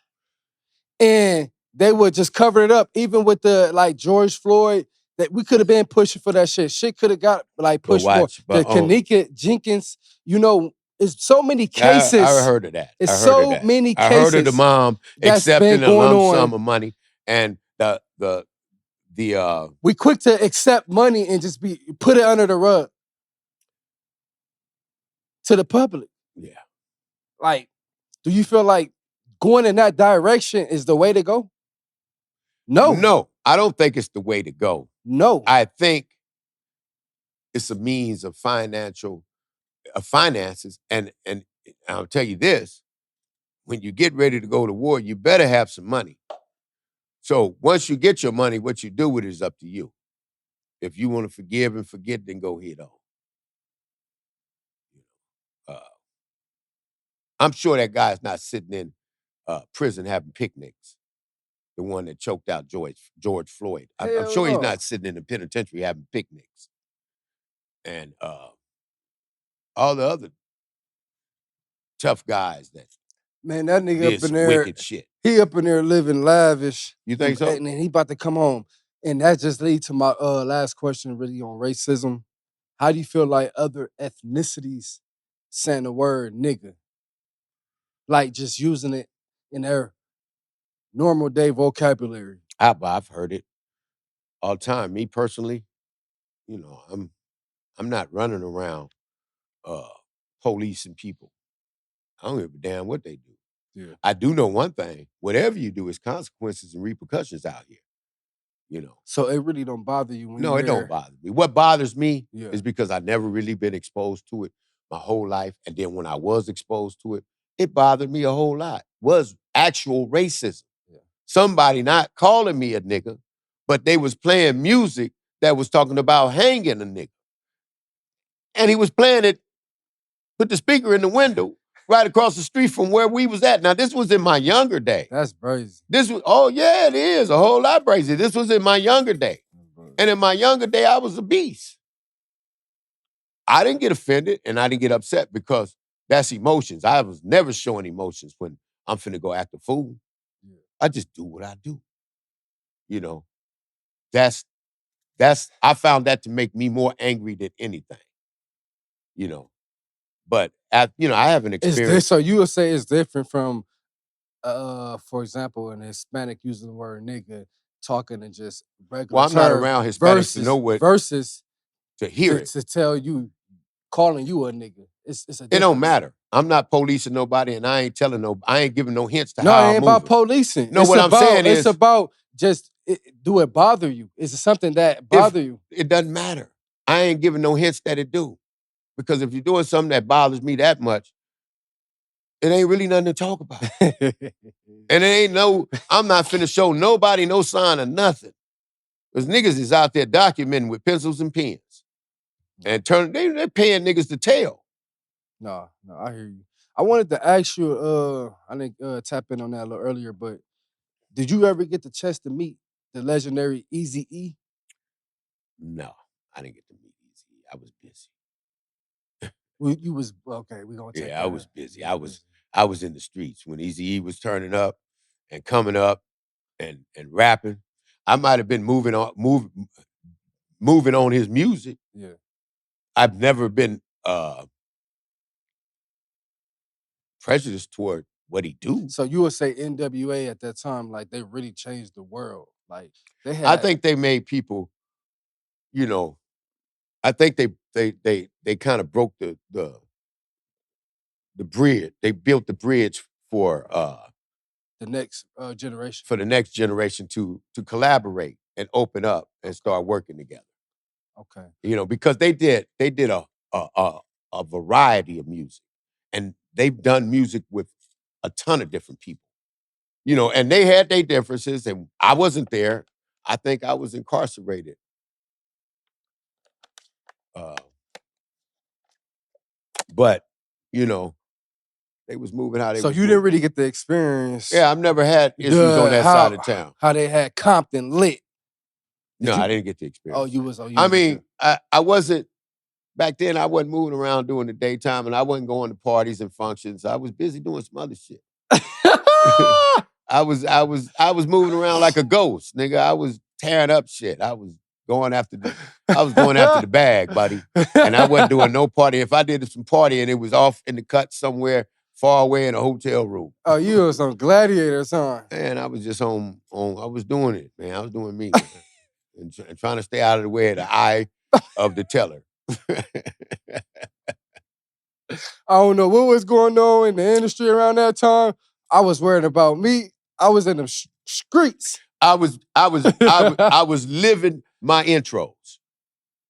And they would just cover it up. Even with the, like, George Floyd, that we could have been pushing for that shit. Shit could have got, like, pushed more. The Kanika Jenkins, it's so many cases. I heard of that. It's so many cases. I heard of the mom accepting a lump sum of money and the we quick to accept money and just put it under the rug to the public. Yeah. Like, do you feel like going in that direction is the way to go? No. No, I don't think it's the way to go. No. I think it's a means of finances. And I'll tell you this, when you get ready to go to war, you better have some money. So once you get your money, what you do with it is up to you. If you want to forgive and forget, then go head on. I'm sure that guy's not sitting in prison having picnics. The one that choked out George Floyd. I'm sure he's not sitting in the penitentiary having picnics. And all the other tough guys that Man, that nigga did up in some there, wicked shit. he up in there living lavish. You think so? And then he about to come home. And that just leads to my last question really on racism. How do you feel like other ethnicities saying the word nigga? Like just using it in their normal day vocabulary. I've heard it all the time. Me personally, I'm not running around policing people. I don't give a damn what they do. Yeah. I do know one thing: whatever you do is consequences and repercussions out here. So it really don't bother you when No, you it don't hear. bother me. What bothers me Yeah. is because I never really been exposed to it my whole life, and then when I was exposed to it, it bothered me a whole lot. Was actual racism. Yeah. Somebody not calling me a nigga, but they was playing music that was talking about hanging a nigga. And he was playing it, put the speaker in the window right across the street from where we was at. Now, this was in my younger day. That's crazy. Oh yeah, it is a whole lot crazy. This was in my younger day. And in my younger day, I was a beast. I didn't get offended and I didn't get upset because that's emotions. I was never showing emotions when I'm finna go act a fool. Yeah. I just do what I do. That's I found that to make me more angry than anything. But I haven't experienced. So you would say it's different from for example, an Hispanic using the word nigga, talking in just regular Well, I'm not term around Hispanics to know what versus to hear it. to tell you calling you a nigga. It's a difference. It don't matter. I'm not policing nobody, and I ain't giving no hints to No, how it I'm ain't moving. about policing. No, what I'm saying it's is, about just do it bother you? Is it something that bother you? It doesn't matter. I ain't giving no hints that it do. Because if you're doing something that bothers me that much, it ain't really nothing to talk about. And I'm not finna show nobody no sign of nothing. Because niggas is out there documenting with pencils and pens. And they're paying niggas to tell. No, I hear you. I wanted to ask you, I didn't tap in on that a little earlier, but did you ever get the chance to meet the legendary Eazy-E? No, I didn't get to meet Eazy. I was busy. Well, you was okay. We gonna take. Yeah, I was busy. I was in the streets when Eazy-E was turning up and coming up and rapping. I might have been moving on his music. Yeah. I've never been prejudiced toward what he do. So you would say NWA at that time, like they really changed the world. Like they had. I think they made people, I think they kind of broke the bridge. They built the bridge for the next generation. For the next generation to collaborate and open up and start working together. Okay. Because they did a variety of music, and they've done music with a ton of different people. And they had their differences, and I wasn't there. I think I was incarcerated. But they was moving how they. So was you moving. didn't really get the experience. Yeah, I've never had issues on that side of town. How they had Compton lit. I didn't get the experience. Oh, you was. I mean, I wasn't. Back then, I wasn't moving around during the daytime, and I wasn't going to parties and functions. I was busy doing some other shit. I was moving around like a ghost, nigga. I was tearing up shit. I was going after the bag, buddy. And I wasn't doing no party. If I did some partying, it was off in the cut somewhere far away in a hotel room. Oh, you was on Gladiators, huh? Man, I was just I was doing it, man. I was doing me, man. and trying to stay out of the way of the eye of the teller. I don't know what was going on in the industry around that time. I was worried about me. I was in the streets. I was living my intros.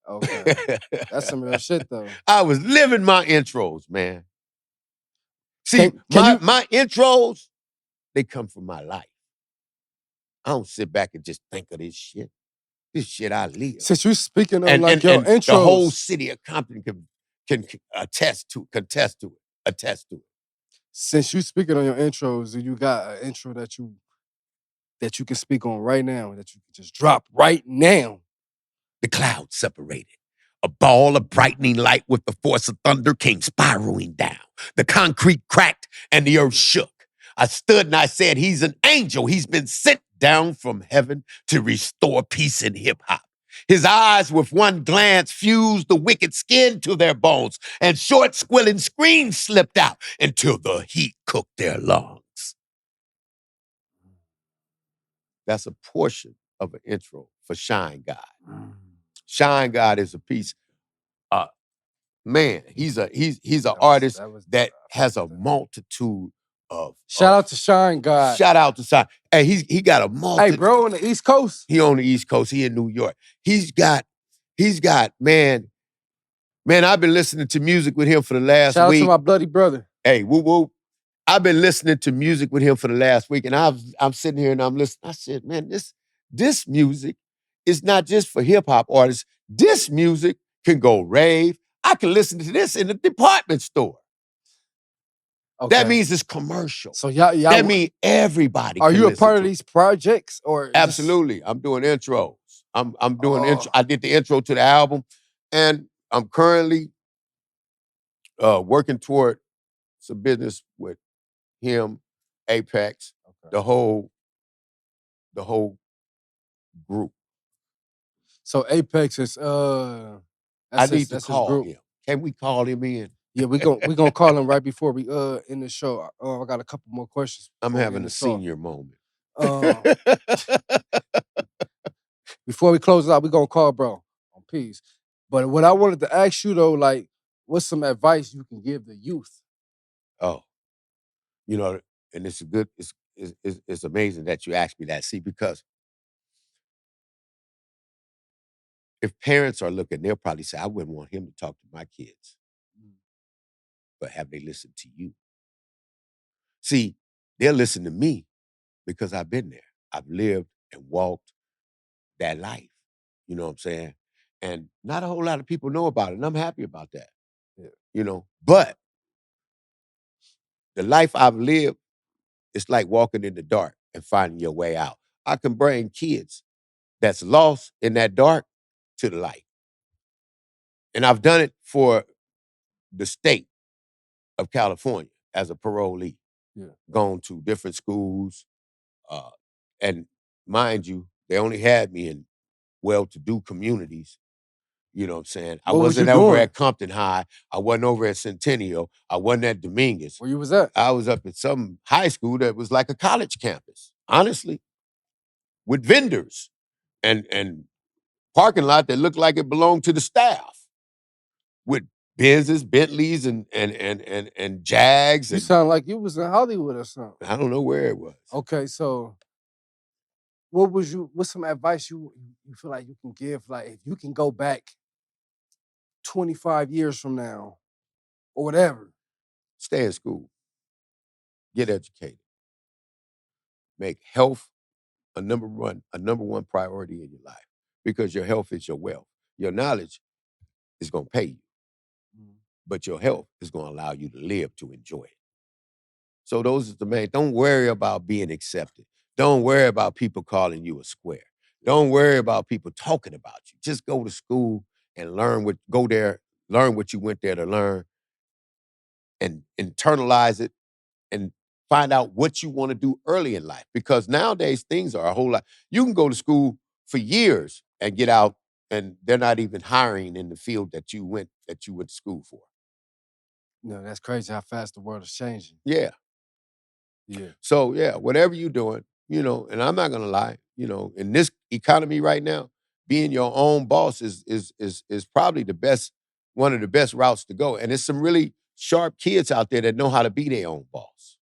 Okay. That's some real shit, though. I was living my intros, man. See, my intros, they come from my life. I don't sit back and just think of this shit. This shit I live. Since you speaking on your intros, the whole city of Compton can attest to it. Since you speaking on your intros, do you got an intro that you can speak on right now, that you can just drop right now? The clouds separated. A ball of brightening light with the force of thunder came spiraling down. The concrete cracked and the earth shook. I stood and I said, he's an angel. He's been sent down from heaven to restore peace in hip hop. His eyes with one glance fused the wicked skin to their bones, and short squilling screams slipped out until the heat cooked their lungs. That's a portion of an intro for Shine God. Shine God is a piece. Man, he's an artist that has a multitude of. Shout out to Shine God. Shout out to Shine. Hey, he got a multitude. Hey, bro, on the East Coast. He on the East Coast. He in New York. He's got man. I've been listening to music with him for the last week. Shout out to my bloody brother. Hey, woo woo. I've been listening to music with him for the last week, and I'm sitting here and I'm listening. I said, man, this music is not just for hip hop artists. This music can go rave. I can listen to this in the department store. Okay. That means it's commercial. So y'all that means everybody. Are you a part of these projects or? Absolutely, I'm doing intros. I'm doing intro. I did the intro to the album, and I'm currently working toward some business with him, Apex, the whole group. So Apex is I need to call him. Can we call him in? Yeah, we gonna call him right before we end the show. I got a couple more questions. I'm having a senior moment. Before we close it out, we gonna call bro on peace. But what I wanted to ask you though, like, what's some advice you can give the youth? Oh, and it's good. It's amazing that you asked me that. See, because if parents are looking, they'll probably say, I wouldn't want him to talk to my kids. But have they listened to you? See, they'll listen to me because I've been there. I've lived and walked that life. You know what I'm saying? And not a whole lot of people know about it, and I'm happy about that. Yeah. But the life I've lived, it's like walking in the dark and finding your way out. I can bring kids that's lost in that dark to the light. And I've done it for the state of California as a parolee. Yeah. Gone to different schools. And mind you, they only had me in well-to-do communities. You know what I'm saying? I wasn't over at Compton High. I wasn't over at Centennial. I wasn't at Dominguez. Where you was at? I was up at some high school that was like a college campus, honestly, with vendors and parking lot that looked like it belonged to the staff, with Benzes, Bentleys, and Jags. You sound like you was in Hollywood or something. I don't know where it was. Okay, so what's some advice you feel like you can give? Like, if you can go back 25 years from now or whatever. Stay in school. Get educated. Make health a number one priority in your life, because your health is your wealth. Your knowledge is going to pay you, but your health is going to allow you to live to enjoy it. So those are the main. Don't worry about being accepted. Don't worry about people calling you a square. Don't worry about people talking about you. Just go to school and learn what you went there to learn, and internalize it, and find out what you want to do early in life. Because nowadays things are a whole lot. You can go to school for years and get out, and they're not even hiring in the field that you went to school for. No, that's crazy how fast the world is changing. Yeah. Yeah. So yeah, whatever you're doing, and I'm not gonna lie, in this economy right now, being your own boss is probably one of the best routes to go. And there's some really sharp kids out there that know how to be their own boss.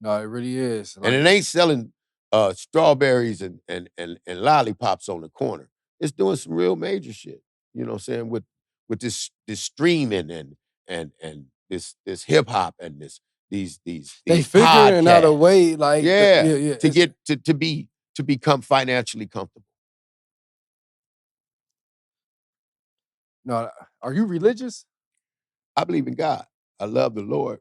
No, it really is. And it ain't selling strawberries and lollipops on the corner. It's doing some real major shit. You know what I'm saying? With this streaming and this hip hop and these they figuring out a way, like to become financially comfortable. No, are you religious? I believe in God. I love the Lord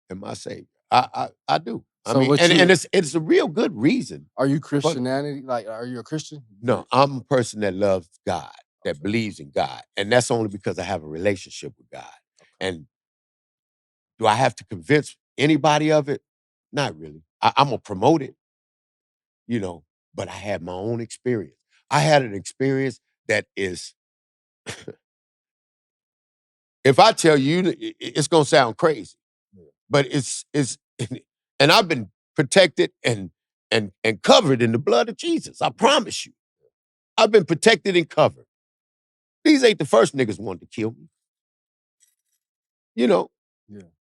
and my Savior. I do. So and it's a real good reason. Are you Christianity? Like, are you a Christian? No, I'm a person that loves God. that believes in God. And that's only because I have a relationship with God. And do I have to convince anybody of it? Not really. I'm going to promote it, but I had my own experience. I had an experience that is, if I tell you, it's going to sound crazy, but it's, and I've been protected and covered in the blood of Jesus. I promise you. I've been protected and covered. These ain't the first niggas wanted to kill me. Yeah.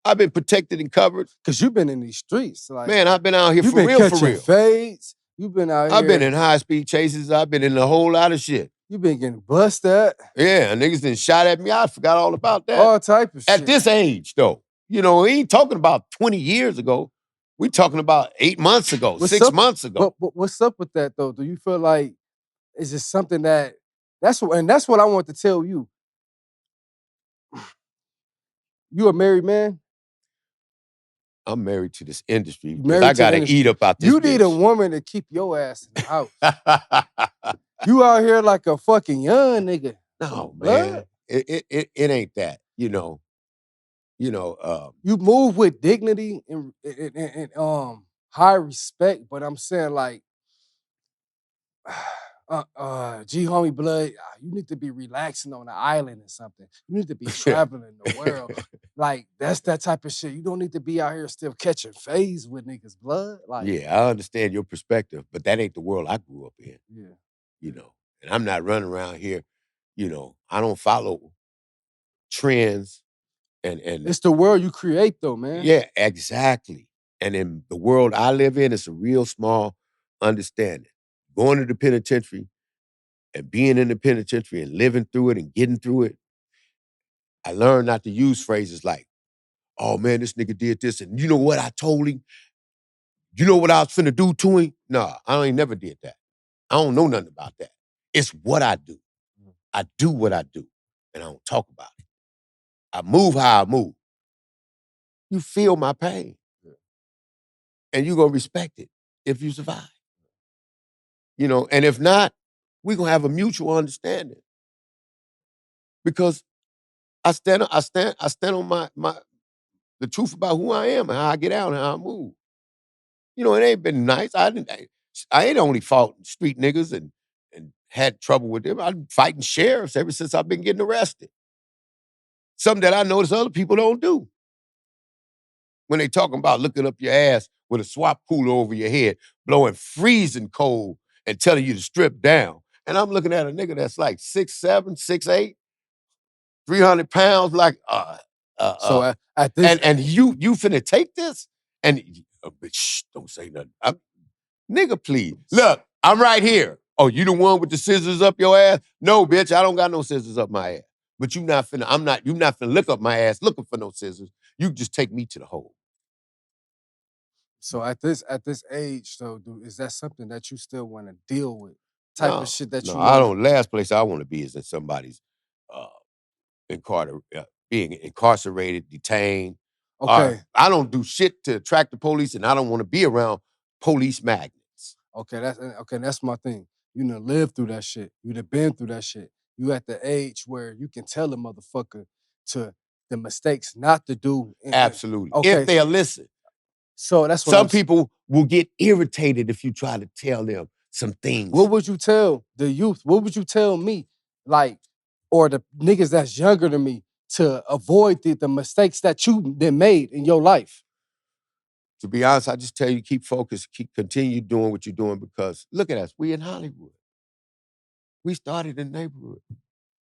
I've been protected and covered. Cause you've been in these streets. Like, man, I've been out here you've for been real, catching fades. You've been out here. I've been in high-speed chases. I've been in a whole lot of shit. You've been getting busted. Yeah, niggas done shot at me. I forgot all about that. All type of shit. At this age, though. We ain't talking about 20 years ago. We talking about 8 months ago, 6 months ago. But what's up with that, though? Do you feel like it's just something that's what I want to tell you. You a married man? I'm married to this industry because I gotta eat up out this You bitch. need a woman to keep your ass in the house. You out here like a fucking young nigga. No, man. It ain't that, You move with dignity and high respect, but I'm saying like G homie blood, you need to be relaxing on the island or something. You need to be traveling the world. Like, that's that type of shit. You don't need to be out here still catching phase with niggas' blood. Like, yeah, I understand your perspective, but that ain't the world I grew up in. Yeah. And I'm not running around here, I don't follow trends and it's the world you create though, man. Yeah, exactly. And in the world I live in, it's a real small understanding. Going to the penitentiary and being in the penitentiary and living through it and getting through it, I learned not to use phrases like, oh man, this nigga did this, and you know what I told him? You know what I was finna do to him? Nah, I ain't never did that. I don't know nothing about that. It's what I do. I do what I do, and I don't talk about it. I move how I move. You feel my pain. And you're gonna respect it if you survive. And if not, we're gonna have a mutual understanding. Because I stand on my the truth about who I am and how I get out and how I move. It ain't been nice. I ain't only fought street niggas and had trouble with them. I'm fighting sheriffs ever since I've been getting arrested. Something that I notice other people don't do. When they talking about looking up your ass with a swap cooler over your head, blowing freezing cold and telling you to strip down. And I'm looking at a nigga that's like 6'7", 6'8", 300 pounds, like, So at this, and you finna take this? And, shh, don't say nothing. Nigga, please. Look, I'm right here. Oh, you the one with the scissors up your ass? No, bitch, I don't got no scissors up my ass. But you not finna look up my ass looking for no scissors. You just take me to the hole. So at this age, though, dude, is that something that you still want to deal with? Type of shit that you I don't. Last place I want to be is in somebody's being incarcerated, detained. Okay. I don't do shit to attract the police, and I don't want to be around police magnets. Okay, that's my thing. You done lived through that shit. You done been through that shit. You at the age where you can tell a motherfucker to the mistakes not to do. Absolutely. Okay. If they'll listen. So that's what some people will get irritated if you try to tell them some things. What would you tell the youth? What would you tell me? Like, or the niggas that's younger than me to avoid the mistakes that you then made in your life? To be honest, I just tell you, keep focused, continue doing what you're doing, because look at us, we in Hollywood. We started in the neighborhood.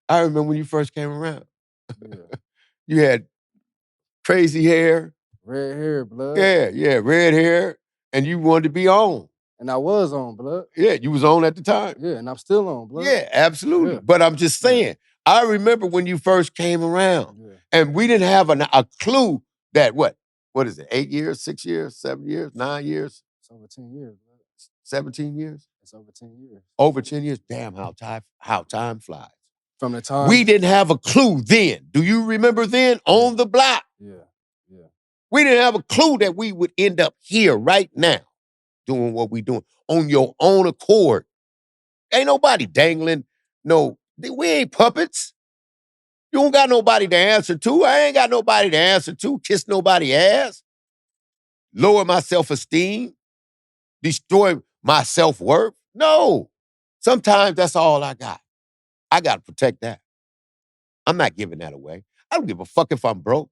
I remember when you first came around. Yeah. You had crazy hair. Red hair, blood. Yeah, red hair, and you wanted to be on. And I was on, blood. Yeah, you was on at the time. Yeah, and I'm still on, blood. Yeah, absolutely. Yeah. But I'm just saying, I remember when you first came around, and we didn't have a clue that what is it, 8 years, 6 years, 7 years, 9 years? It's over 10 years, blood. 17 years? It's over 10 years. Over 10 years? Damn, how time flies. From the time we didn't have a clue then. Do you remember then? On the block. Yeah. We didn't have a clue that we would end up here right now doing what we doing on your own accord. Ain't nobody dangling no We ain't puppets. You don't got nobody to answer to. I ain't got nobody to answer to. Kiss nobody ass. Lower my self-esteem. Destroy my self-worth. No. Sometimes that's all I got. I got to protect that. I'm not giving that away. I don't give a fuck if I'm broke.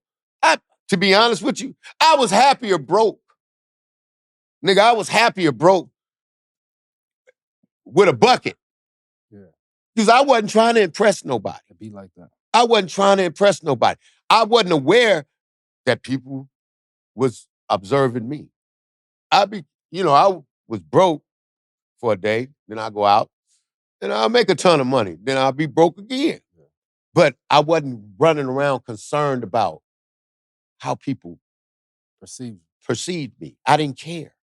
To be honest with you, I was happier broke. Nigga, I was happier broke with a bucket. Yeah. Because I wasn't trying to impress nobody. It'd be like that. I wasn't trying to impress nobody. I wasn't aware that people was observing me. I was broke for a day, then I go out, and I'll make a ton of money. Then I'll be broke again. Yeah. But I wasn't running around concerned about how people perceived me. I didn't care.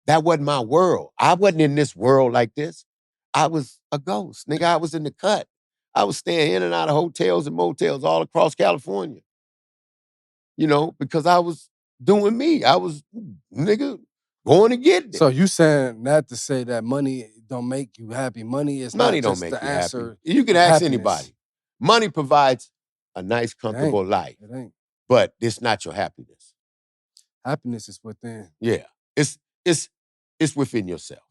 That wasn't my world. I wasn't in this world like this. I was a ghost. Nigga, I was in the cut. I was staying in and out of hotels and motels all across California. Because I was doing me. I was, nigga, going to get it. So you saying not to say that money don't make you happy. Money is money not don't just make the you answer. Happy. You can ask happiness. Anybody. Money provides a nice, comfortable life. It ain't. But it's not your happiness. Happiness is within. Yeah. It's within yourself.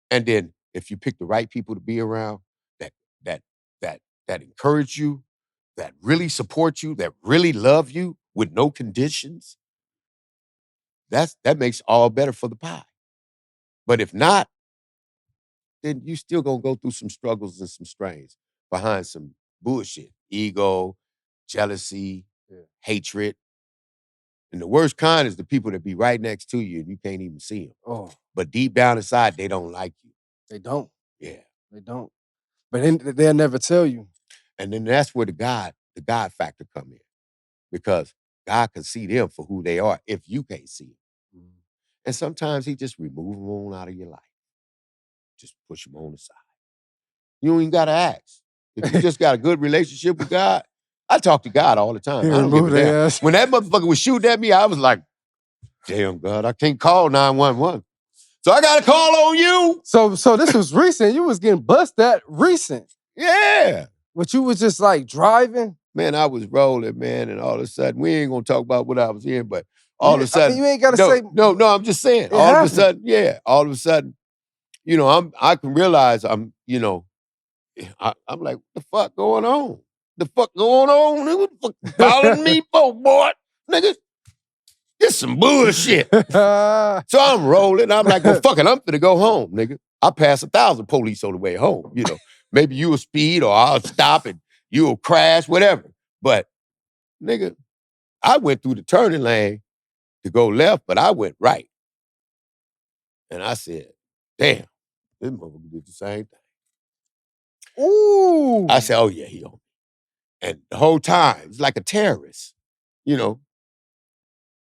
And then if you pick the right people to be around that encourage you, that really support you, that really love you with no conditions, that makes all better for the pie. But if not, then you still gonna go through some struggles and some strains behind some bullshit. Ego, jealousy, hatred. And the worst kind is the people that be right next to you and you can't even see them. Oh. But deep down inside, they don't like you. They don't. Yeah. They don't. But then they'll never tell you. And then that's where the God factor come in. Because God can see them for who they are if you can't see them. Mm-hmm. And sometimes he just remove them on out of your life. Just push them on the side. You don't even got to ask. If you just got a good relationship with God, I talk to God all the time. I don't give a damn. When that motherfucker was shooting at me, I was like, damn, God, I can't call 911. So I got to call on you. So this was recent. You was getting bust at recent. Yeah. But you was just like driving? Man, I was rolling, man, and all of a sudden, we ain't going to talk about what I was in, but all of a sudden. You ain't got to say. No, I'm just saying. All of a sudden, I can realize I'm like, what the fuck going on? The fuck going on? Nigga, what the fuck bothering me for, boy? Nigga, this some bullshit. So I'm rolling. I'm like, well, fuck it. I'm finna go home, nigga. I pass 1,000 police on the way home. Maybe you'll speed or I'll stop and you'll crash, whatever. But, nigga, I went through the turning lane to go left, but I went right. And I said, damn, this motherfucker did the same thing. Ooh. I said, oh, yeah, he on me. And the whole time, it's like a terrorist,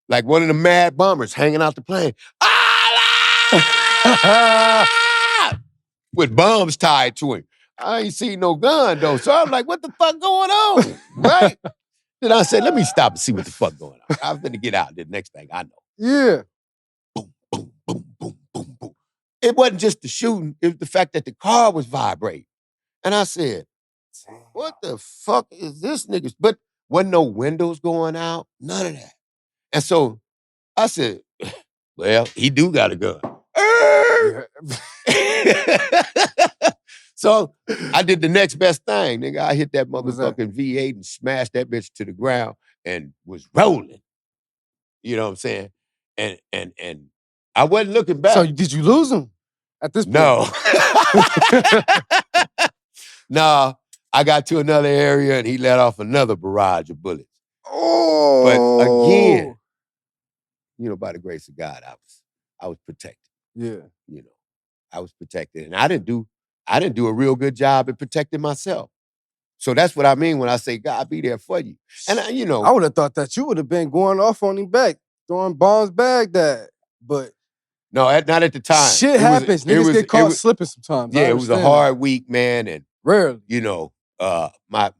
like one of the mad bombers hanging out the plane. With bombs tied to him. I ain't seen no gun, though. So I'm like, what the fuck going on? Right? Then I said, let me stop and see what the fuck going on. I was going to get out the next thing I know. Yeah. Boom, boom, boom, boom, boom, boom. It wasn't just the shooting. It was the fact that the car was vibrating. And I said, what the fuck is this nigga? But wasn't no windows going out. None of that. And so I said, well, he do got a gun. So I did the next best thing, nigga. I hit that motherfucking V8 and smashed that bitch to the ground and was rolling. You know what I'm saying? And I wasn't looking back. So did you lose him at this point? No. Nah, I got to another area and he let off another barrage of bullets. Oh. But again, by the grace of God, I was protected. Yeah. I was protected. And I didn't do a real good job at protecting myself. So that's what I mean when I say God be there for you. And I would have thought that you would have been going off on him back, throwing bombs Baghdad. But no, not at the time. Shit happens. Niggas get caught slipping sometimes. Yeah, it was a hard week, man. And rarely. My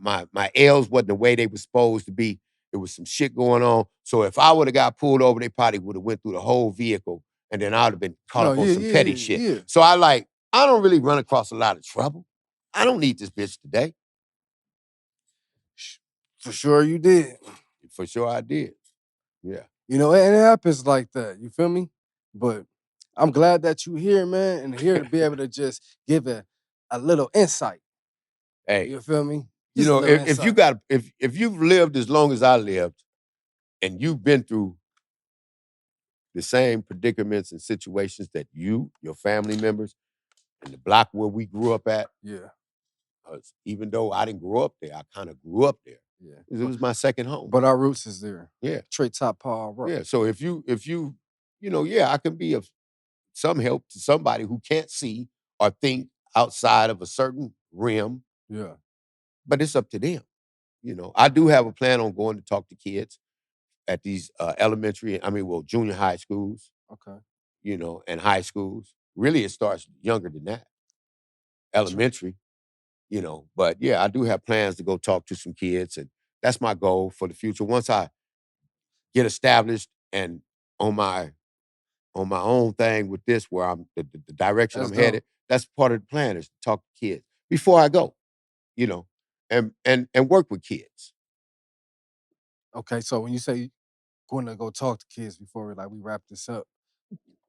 L's wasn't the way they were supposed to be. There was some shit going on. So if I would have got pulled over, they probably would have went through the whole vehicle. And then I would have been caught up on some petty shit. Yeah. So I don't really run across a lot of trouble. I don't need this bitch today. For sure you did. For sure I did. Yeah. You know, and it happens like that. You feel me? But I'm glad that you here, man, and here to be able to just give a little insight. Hey, You feel me? you Just a know, little if you insight. got if you've lived as long as I lived and you've been through the same predicaments and situations that you, your family members, and the block where we grew up at, Yeah, even though I didn't grow up there, I kind of grew up there. yeah. It was my second home. But our roots is there. Yeah. Treetop Paul Rock. Yeah. So you know, yeah, I can be of some help to somebody who can't see or think outside of a certain rim, Yeah. but it's up to them. You know, I do have a plan on going to talk to kids at these junior high schools, Okay. you know, and high schools. Really, it starts younger than that, elementary, you know. But yeah, I do have plans to go talk to some kids, and that's my goal for the future. Once I get established and on my on my own thing with this, where I'm the direction That's I'm headed, dope. that's part of the plan is to talk to kids before I go, you know, and work with kids. Okay, so when you say going to go talk to kids before we wrap this up,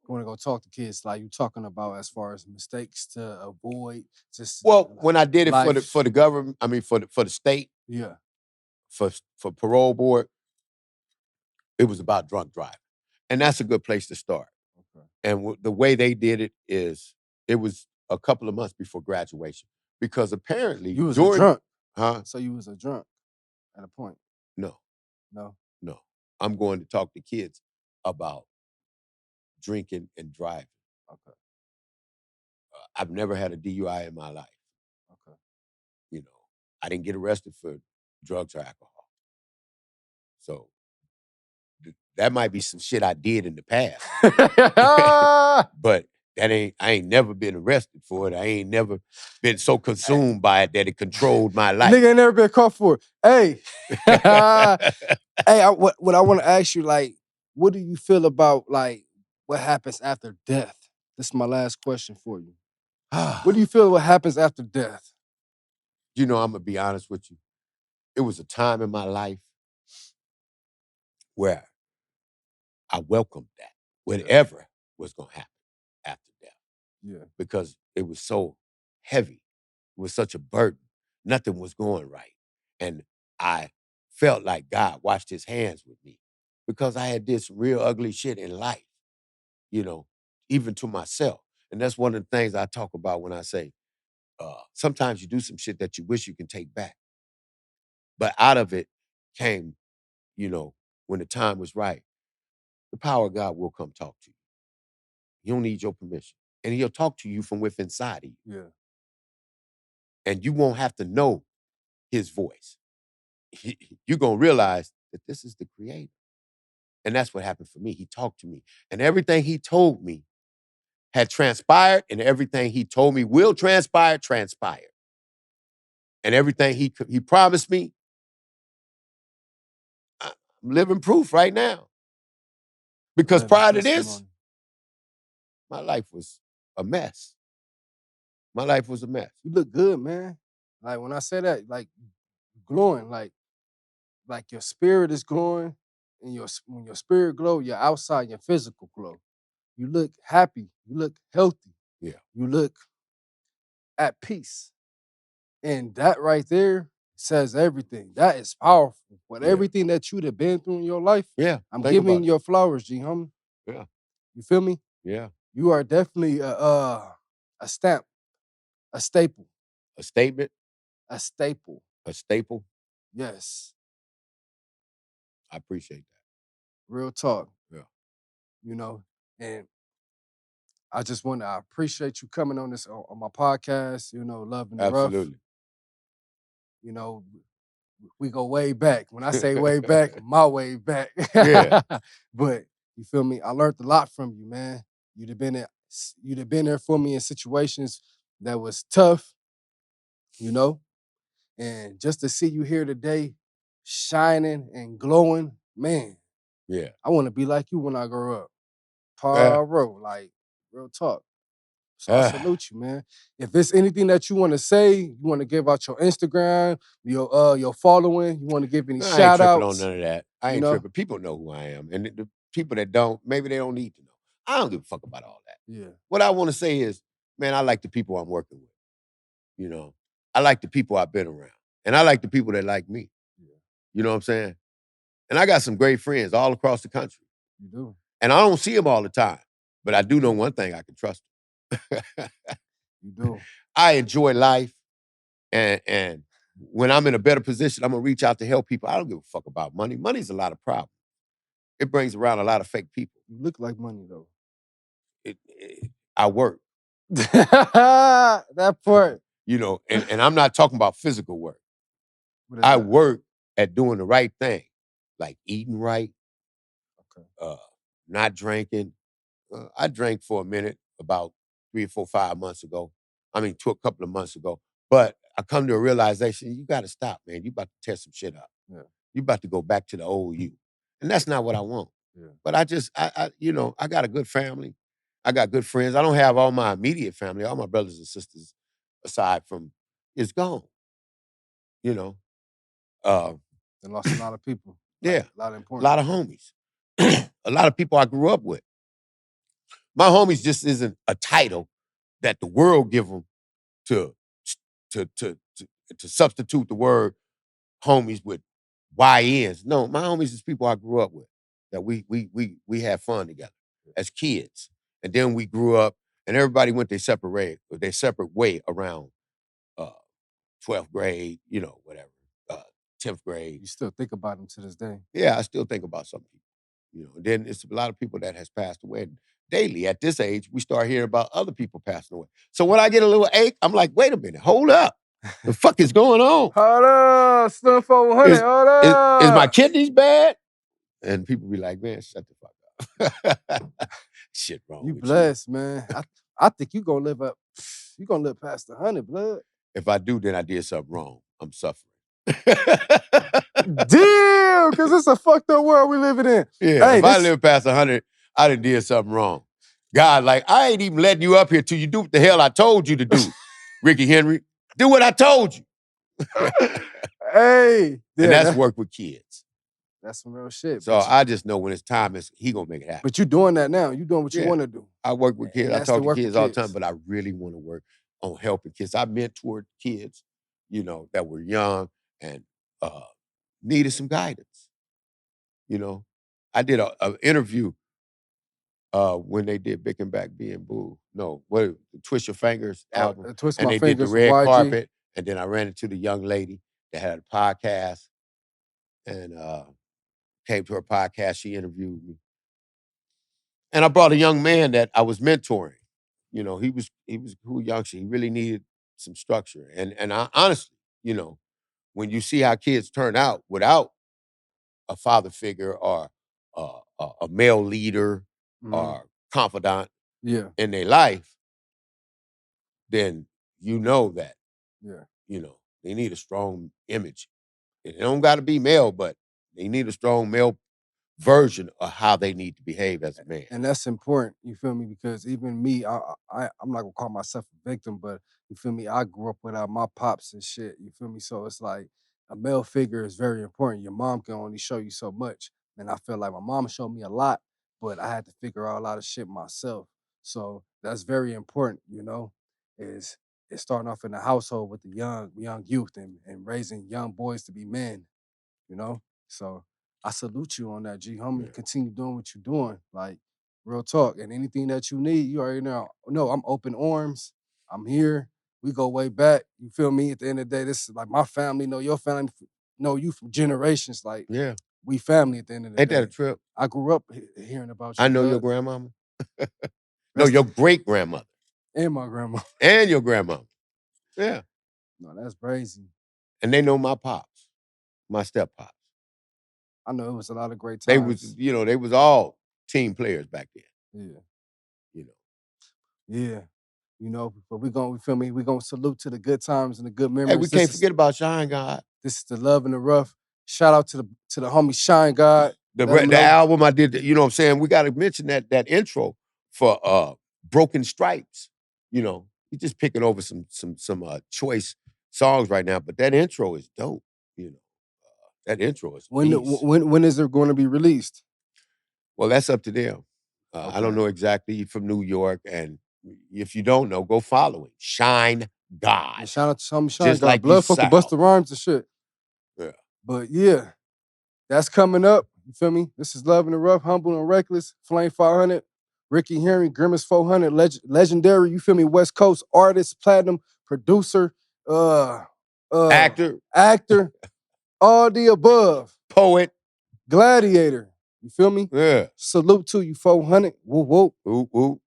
going to go talk to kids, like you talking about as far as mistakes to avoid, just Well, when I did it life. for the government, for the state, Yeah. for parole board, it was about drunk driving, and that's a good place to start. Okay. And the way they did it is, it was a couple of months before graduation because apparently You was a during, drunk. huh? So you was a drunk at a point. No, No. no, I'm going to talk to kids about drinking and driving. Okay. I've never had a DUI in my life. Okay. You know, I didn't get arrested for drugs or alcohol. So that might be some shit I did in the past, but I ain't never been arrested for it. I ain't never been so consumed by it that it controlled my life. Nigga ain't never been caught for it. Hey. Hey, what I want to ask you, like, what do you feel about like what happens after death? This is my last question for you. What do you feel what happens after death? You know, I'm gonna be honest with you. It was a time in my life where I welcomed that, Yeah. whatever was gonna happen after death, Yeah. because it was so heavy. It was such a burden. Nothing was going right. And I felt like God washed his hands with me because I had did some real ugly shit in life, you know, even to myself. And that's one of the things I talk about when I say, sometimes you do some shit that you wish you can take back. But out of it came, you know, when the time was right, the power of God will come talk to you. You don't need your permission. And he'll talk to you from within inside of you. Yeah. And you won't have to know his voice. You're going to realize that this is the creator. And that's what happened for me. He talked to me. And everything he told me had transpired, and everything he told me will transpire, transpired. And everything he promised me, I'm living proof right now. Because Living prior to this, testimony. my life was a mess. My life was a mess. You look good, man. Like when I say that, like glowing, like your spirit is glowing, and when your spirit glow, your outside, your physical glow. You look happy. You look healthy. Yeah. You look at peace. And that right there says everything. That is powerful. But Yeah. everything that you'd have been through in your life, Yeah. I'm Think giving about you it. your flowers, G homie. Yeah. You feel me? Yeah. You are definitely a stamp, a staple, A statement, a staple. a staple. Yes. I appreciate Real talk. that. Yeah. You know, and I just want to I appreciate you coming on this on my podcast, you know, Love in the Rough. Absolutely. You know, we go way back. When I say way back, my way back. Yeah. But you feel me? I learned a lot from you, man. You'd have been there for me in situations that was tough, you know? And just to see you here today, shining and glowing, man, Yeah. I want to be like you when I grow up. Yeah. Pyro, like real talk. So I salute you, man. If there's anything that you want to say, you want to give out your Instagram, your following, you want to give any I ain't shout tripping on outs, none of that. I you ain't know? tripping. People know who I am. And the people that don't, maybe they don't need to know. I don't give a fuck about all that. Yeah. What I want to say is, man, I like the people I'm working with. You know, I like the people I've been around. And I like the people that like me. Yeah. You know what I'm saying? And I got some great friends all across the country. You do. And I don't see them all the time. But I do know one thing, I can trust them. You do. I enjoy life. And when I'm in a better position, I'm gonna reach out to help people. I don't give a fuck about money. Money's a lot of problems. It brings around a lot of fake people. You look like money though. I work. That part. You know, and I'm not talking about physical work. What is I that? work at doing the right thing, like eating right, Okay. not drinking. I drank for a minute about 3 or 4, 5 months ago. I mean, a couple of months ago. But I come to a realization, you got to stop, man. You about to tear some shit up. Yeah. You about to go back to the old you. And that's not what I want. Yeah. But I got a good family. I got good friends. I don't have all my immediate family. All my brothers and sisters, aside from, is gone. You know, They lost a lot of people. yeah, Like, a lot of a important lot of people. homies, a lot of people I grew up with. My homies just isn't a title that the world give them to to to to, to substitute the word homies with YNs. No, my homies is people I grew up with that we had fun together as kids, and then we grew up, and everybody went their separate way around 12th grade, whatever, 10th grade. You still think about them to this day. Yeah, I still think about some people. And then it's a lot of people that has passed away. And daily at this age, we start hearing about other people passing away. So when I get a little ache, I'm like, wait a minute, hold up. The fuck is going on? Hold up, Slim 400, hold Is my up. kidneys bad? And people be like, man, shut the fuck up. Shit wrong You with blessed, man. I think you gonna live past 100, blood. If I do, then I did something wrong. I'm suffering. Damn, because it's a fucked up world we living in. Yeah, Hey, if I live past 100, I done did something wrong. God, like, I ain't even letting you up here till you do what the hell I told you to do, Ricky Henry. Do what I told you. Hey. Yeah, and that's work with kids. That's some real shit. So I just know when it's time, he gonna make it happen. But you doing that now. You doing what you want to do. I work with kids. And I that's talk the to work kids with all the time, kids. but I really want to work on helping kids. I mentored kids, that were young and needed some guidance. I did an interview when they did Big and Back Being Boo. No, what Twist Your Fingers album. Twist And My they did the Fingers with red YG. carpet. And then I ran into the young lady that had a podcast and came to her podcast. She interviewed me. And I brought a young man that I was mentoring. He was cool youngster. He really needed some structure. And I honestly, when you see how kids turn out without a father figure or a male leader or confidant in their life, then you know that, they need a strong image. It don't got to be male, but they need a strong male version of how they need to behave as a man. And that's important, you feel me? Because even me, I'm not gonna call myself a victim, but you feel me? I grew up without my pops and shit. You feel me? So it's like a male figure is very important. Your mom can only show you so much. And I feel like my mom showed me a lot, but I had to figure out a lot of shit myself. So that's very important, is starting off in the household with the young youth and raising young boys to be men, you know? So I salute you on that, G homie. Yeah. Continue doing what you're doing. Like, real talk. And anything that you need, you already know. No, I'm open arms. I'm here. We go way back. You feel me? At the end of the day, this is like my family, know your family, know you from generations. Like, Yeah. we family at the end of the Ain't day. that a trip? I grew up hearing about you. I know your grandmama. No, your great grandmother. And my grandma. And your grandmama. Yeah. No, that's crazy. And they know my pops, my step pops. I know it was a lot of great times. They was all team players back then. Yeah. Yeah. But we feel me? We're gonna salute to the good times and the good memories. Hey, we can't forget about Shine God. This is the Love in the Rough. Shout out to the homie Shine God. The album I did, you know what I'm saying? We gotta mention that intro for Broken Stripes. You know, he's just picking over some choice songs right now. But that intro is dope. You know, that intro is a piece. When is it going to be released? Well, that's up to them. I don't Okay. know exactly from New York, and if you don't know, go follow him. Shine God, And shout out to Shine just God, like you blood fuck with sound. Busta Rhymes and shit. Yeah. But yeah, that's coming up. You feel me? This is Love in the Rough, Humble and Reckless, Flame 500, Ricky Henry, Grimmis 400, legendary, you feel me, West Coast artist, platinum, producer, Actor, actor, all the above, poet, gladiator. You feel me? yeah. Salute to you, 400. Whoop, whoop. Ooh, ooh.